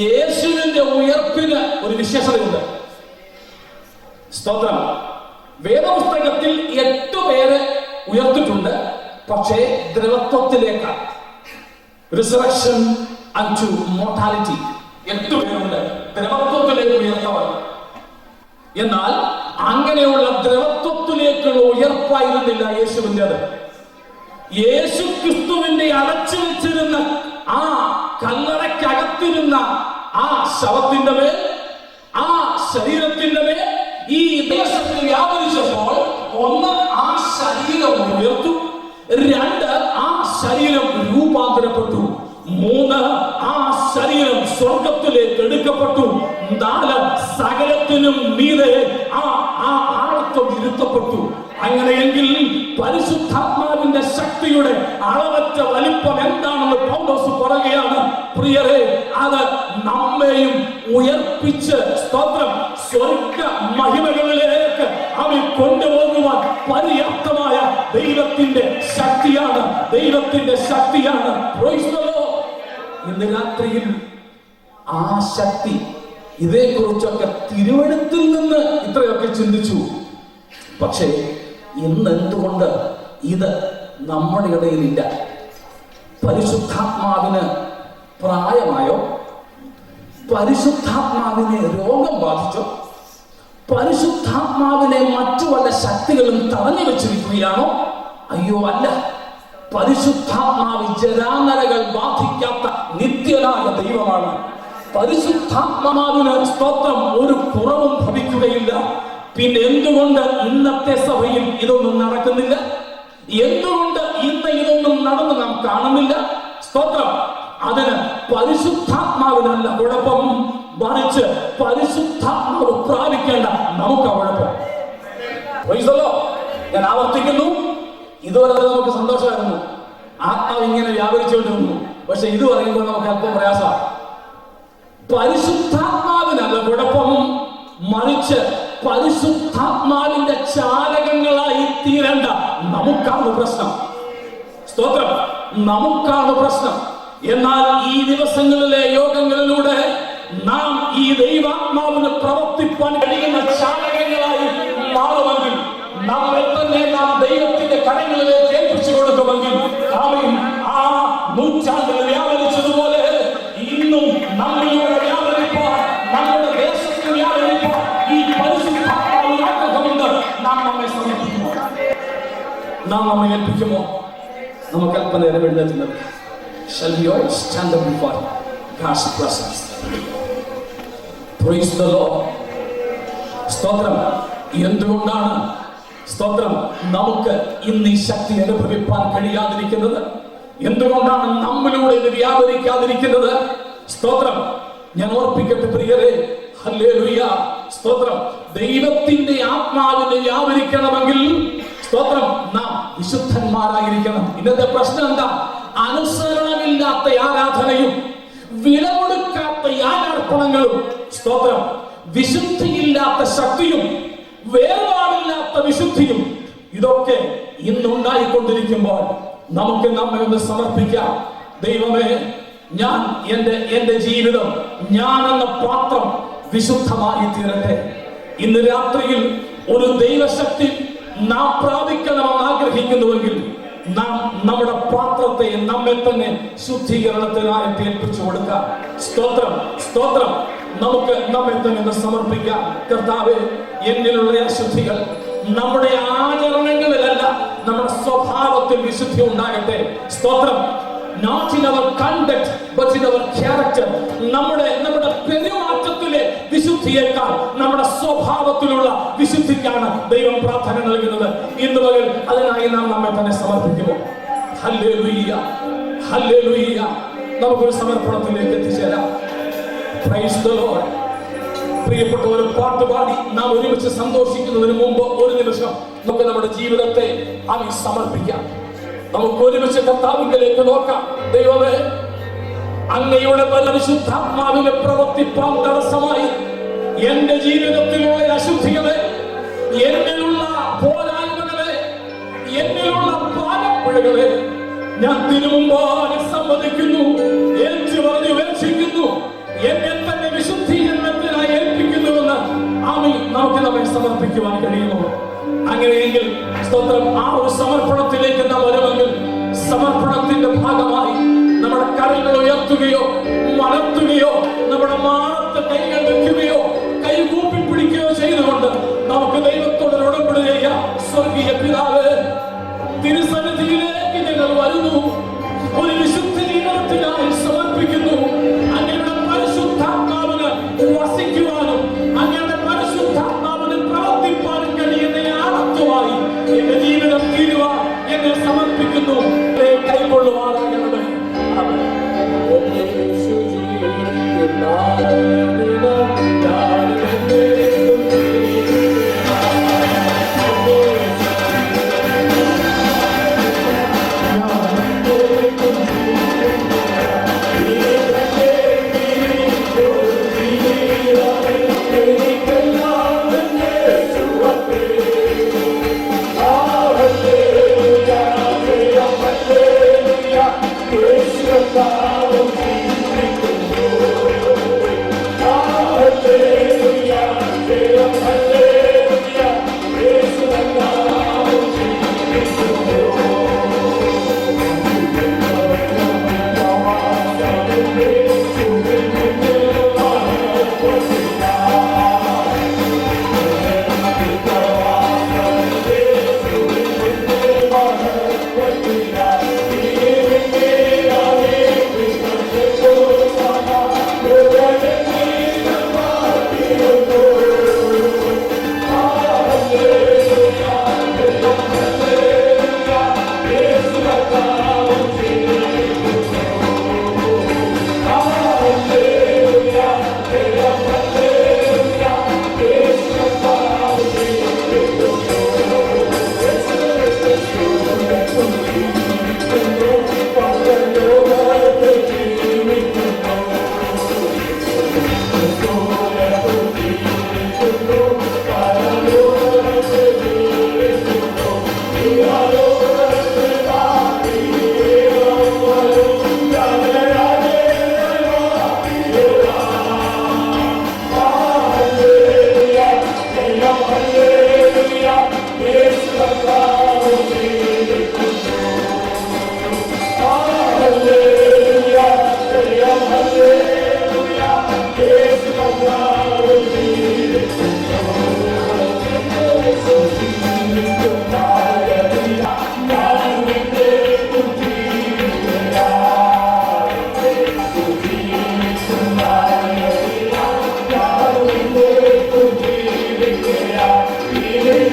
യേശുവിന്റെ ഉയർപ്പിന് ഒരു വിശേഷതയുണ്ട്. സ്തോത്രം. വേദപുസ്തകത്തിൽ 8 പേരെ ഉയർത്തിട്ടുണ്ട്, പക്ഷേ ദ്രവത്വത്തിലേക്കാണ്. Resurrection unto mortality. 8 പേരുണ്ട് ദ്രവത്വത്തിലേക്ക് ഉയർത്തവർ. എന്നാൽ അങ്ങനെയുള്ള ദ്രവത്വത്തിലേക്കുള്ള ഉയർപ്പായിരുന്നില്ല യേശുവിൻ്റെത്. യേശു ക്രിസ്തുവിന്റെ അടച്ചു വെച്ചിരുന്ന ആ കല്ലറയ്ക്കകത്തിരുന്ന ആ ശവത്തിന്റെ മേൽ, ആ ശരീരത്തിന്റെ മേൽ ഈ ദേശത്ത് വ്യാപരിച്ചപ്പോൾ, ഒന്ന്, ആ ശരീരം ഉയർത്തു. രണ്ട്, ആ ശരീരം രൂപാന്തരപ്പെട്ടു. മൂന്ന്, ആ ശരീരം സ്വർഗത്തിലേക്ക് എടുക്കപ്പെട്ടു. നാല്, സകലത്തിനും മീതെ ആ ആഴത്വം ഇരുത്തപ്പെട്ടു. അങ്ങനെയെങ്കിൽ പരിശുദ്ധാത്മാവിന്റെ ശക്തിയുടെ അളവറ്റ വലിപ്പം എന്താണെന്ന് പൗലോസ് പറയുകയാണ്. പ്രിയരെ, അത് നമ്മെയും ഉയർപ്പിച്ച് സ്തോത്രം സ്വർഗ മഹിമകളിലേക്ക് അവൻ കൊണ്ടുപോകുവാൻ പര്യാപ്തമായ ദൈവത്തിന്റെ ശക്തിയാണ്. ദൈവത്തിന്റെ ശക്തിയാണ്. Praise the Lord. ഇന്ന് രാത്രിയിൽ ആ ശക്തി, ഇതേക്കുറിച്ചൊക്കെ തിരുവെഴുത്തിൽ നിന്ന് ഇത്രയൊക്കെ ചിന്തിച്ചു. പക്ഷേ ഇന്ന് എന്തുകൊണ്ട് ഇത് നമ്മുടെ ഇടയിലില്ല? പരിശുദ്ധാത്മാവിന് പ്രായമായോ? പരിശുദ്ധാത്മാവിനെ രോഗം ബാധിച്ചോ? പരിശുദ്ധാത്മാവിനെ മറ്റു വല്ല ശക്തികളും തടഞ്ഞു വെച്ചിരിക്കുകയാണോ? അയ്യോ, അല്ല. പരിശുദ്ധാത്മാവ് ജരാനരകൾ ബാധിക്കാത്ത നിത്യനായ ദൈവമാണ്. പരിശുദ്ധാത്മാവിന് സ്തോത്രം ഒരു കുറവും ഭവിക്കുകയില്ല. പിന്നെ എന്തുകൊണ്ട് ഇന്നത്തെ സഭയിൽ ഇതൊന്നും നടക്കുന്നില്ല? എന്തുകൊണ്ട് ഇന്ന് ഇതൊന്നും നടന്ന് നാം കാണുന്നില്ല? സ്തോത്രം. അതിന് പരിശുദ്ധാത്മാവിനല്ല കുഴപ്പം, മറിച്ച് പരിശുദ്ധാത്മാവ് പ്രാപിക്കേണ്ട നമുക്ക് കുഴപ്പം. ഞാൻ ആവർത്തിക്കുന്നു, ഇതുവരെ നമുക്ക് സന്തോഷമായിരുന്നു, ആത്മാവ് ഇങ്ങനെ വ്യാപരിച്ചുകൊണ്ടിരുന്നു. പക്ഷെ ഇത് പറയുമ്പോൾ നമുക്ക് അല്പം പ്രയാസമാണ്. പരിശുദ്ധാത്മാവിനല്ല കുഴപ്പം, മറിച്ച് പരിശുദ്ധാത്മാവിന്റെ ചാലകങ്ങളായി തീരേണ്ട നമുക്കാണ് പ്രശ്നം. സ്തോത്രം, നമുക്കാണ് പ്രശ്നം. എന്നാൽ ഈ ദിവസങ്ങളിലെ യോഗങ്ങളിലൂടെ നാം ഈ ദൈവാത്മാവിന് പ്രവർത്തിപ്പാൻ കഴിയുന്ന ചാലകങ്ങളായി മാറുമെങ്കിൽ, നമ്മെ തന്നെ നാം ദൈവത്തിന്റെ കരങ്ങളിലേക്ക് ഏൽപ്പിച്ചു കൊടുക്കുമെങ്കിൽ, ആ നൂറ്റാണ്ടിൽ വ്യാപരിച്ചതുപോലെ ഇന്നും നമ്മളിലൂടെ വ്യാപരിപ്പാൻ, നമ്മുടെ ദേശത്ത് വ്യാപരിപ്പാൻ ഈ പരിശുദ്ധാത്മാവിന് ആഗ്രഹമുണ്ട്. നാം നമ്മെ സമർപ്പിക്കുമോ? നാം നമ്മെ ഏൽപ്പിക്കുമോ? നമുക്ക് അല്പനേരം എഴുന്നേറ്റ് Shall we all stand up before God's presence? Praise the Lord. സ്തോത്രം. എന്തുകൊണ്ടാണ് സ്തോത്രം നമുക്ക് ഇന്ന് ഈ ശക്തി അനുഭവിപ്പാൻ കഴിയാതിരിക്കുന്നത്? എന്തുകൊണ്ടാണ് നമ്മളിലൂടെ ഇത് വ്യാപരിക്കാതിരിക്കുന്നത്? സ്തോത്രം. ഞാൻ ഓർപ്പിക്കട്ടെ പ്രിയരെ, ഹല്ലേലൂയ, സ്തോത്രം. ദൈവത്തിന്റെ ആത്മാവിനെ വ്യാപരിക്കണമെങ്കിൽ സ്തോത്രം നാം വിശുദ്ധന്മാരായിരിക്കണം. ഇന്നത്തെ പ്രശ്നം എന്താ? അനുസരണമില്ലാത്ത ആരാധനയും വില കൊടുക്കാത്ത യാഗാർപ്പണങ്ങളും, സ്തോത്രം, വിശുദ്ധിയില്ലാത്ത ശക്തിയും വേർപാടില്ലാത്ത വിശുദ്ധിയും, ഇതൊക്കെ ഇന്നുണ്ടായിക്കൊണ്ടിരിക്കുമ്പോൾ നമുക്ക് നമ്മെ ഒന്ന് സമർപ്പിക്കാം. ദൈവമേ, ഞാൻ എന്റെ ജീവിതം, ഞാൻ എന്ന പാത്രം വിശുദ്ധമായി തീരട്ടെ. ഇന്ന് രാത്രിയിൽ ഒരു ദൈവശക്തി നാം പ്രാപിക്കണമെന്ന് ആഗ്രഹിക്കുന്നുവെങ്കിൽ നാം നമ്മുടെ പാത്രത്തെ നമ്മെ തന്നെ ശുദ്ധീകരണത്തിനായിട്ട് ഏൽപ്പിച്ചു കൊടുക്കാം. സ്തോത്രം, സ്തോത്രം. നമുക്ക് നമ്മെ തന്നെ സമർപ്പിക്കാം. കർത്താവേ, എന്നിലുള്ള അശുദ്ധികൾ നമ്മുടെ ആചരണങ്ങളിലല്ല, നമ്മുടെ സ്വഭാവത്തിൽ വിശുദ്ധി ഉണ്ടാകട്ടെ. സ്തോത്രം. Not in our conduct, but in our character. നമ്മുടെ പെരുമാറ്റത്തിലെ വിശുദ്ധിയേക്കാൾ നമ്മുടെ സ്വഭാവത്തിലുള്ള വിശുദ്ധിക്കാണ് ദൈവം പ്രാർത്ഥന നൽകുന്നത്. ഇന്ന് പകൽ അതിനായി നാം നമ്മെ തന്നെ സമർപ്പിക്കുമോ? Hallelujah, hallelujah. നമുക്കൊരു സമർപ്പണത്തിലേക്ക് എത്തിച്ചേരാം. Praise the Lord. പ്രിയപ്പെട്ട ഒരു പാട്ടുപാടി നാം ഒരുമിച്ച് സന്തോഷിക്കുന്നതിന് മുമ്പ് ഒരു നിമിഷം നമുക്ക് നമ്മുടെ ജീവിതത്തെ സമർപ്പിക്കാം. നമുക്ക് ഒരുമിച്ച് കർത്താവിലേക്ക് നോക്കാം. ദൈവമേ, അങ്ങയുടെ പരിശുദ്ധാത്മാവിനെ പ്രവർത്തിപ്പാൻ തടസ്സമായി എന്റെ ജീവിതത്തിലുള്ള അശുദ്ധികളെ, എന്നിലുള്ള പോരായ്മകളെ, എന്നിലുള്ള പാലപ്പുഴകളെ ഞാൻ തിരുമുമ്പാകെ സമ്മതിക്കുന്നു, ഏറ്റു പറഞ്ഞു ഉപേക്ഷിക്കുന്നു, എന്നെ തന്നെ വിശുദ്ധീകരണത്തിനായി ഏൽപ്പിക്കുന്നുവെന്ന് നമുക്ക് നമ്മെ സമർപ്പിക്കുവാൻ കഴിയുമോ? അങ്ങനെയെങ്കിൽ സ്തോത്രം, ആ ഒരു സമർപ്പണത്തിലേക്ക് നാം വരുമെങ്കിൽ സമർപ്പണത്തിന്റെ ഭാഗമായി നമ്മുടെ കരങ്ങൾ ഉയർത്തുകയോ മലർത്തുകയോ നമ്മുടെ മാറത്ത് കൈകൾ വെക്കുകയോ കൈ കൂപ്പി പിടിക്കുകയോ ചെയ്തുകൊണ്ട് നമുക്ക് ദൈവത്തോട് ഉടമ്പടി ചെയ്യാം. സ്വർഗീയ പിതാവേ, തിരുസന്നിധിയിലേക്ക് ഞങ്ങൾ വരുന്നു, ഒരു വിശുദ്ധ ജീവിതത്തിനായി സമർപ്പിക്കുന്നു. അങ്ങയുടെ പരിശുദ്ധാത്മാവിന് വസിക്കുവാനും അങ്ങയുടെ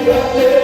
Yeah.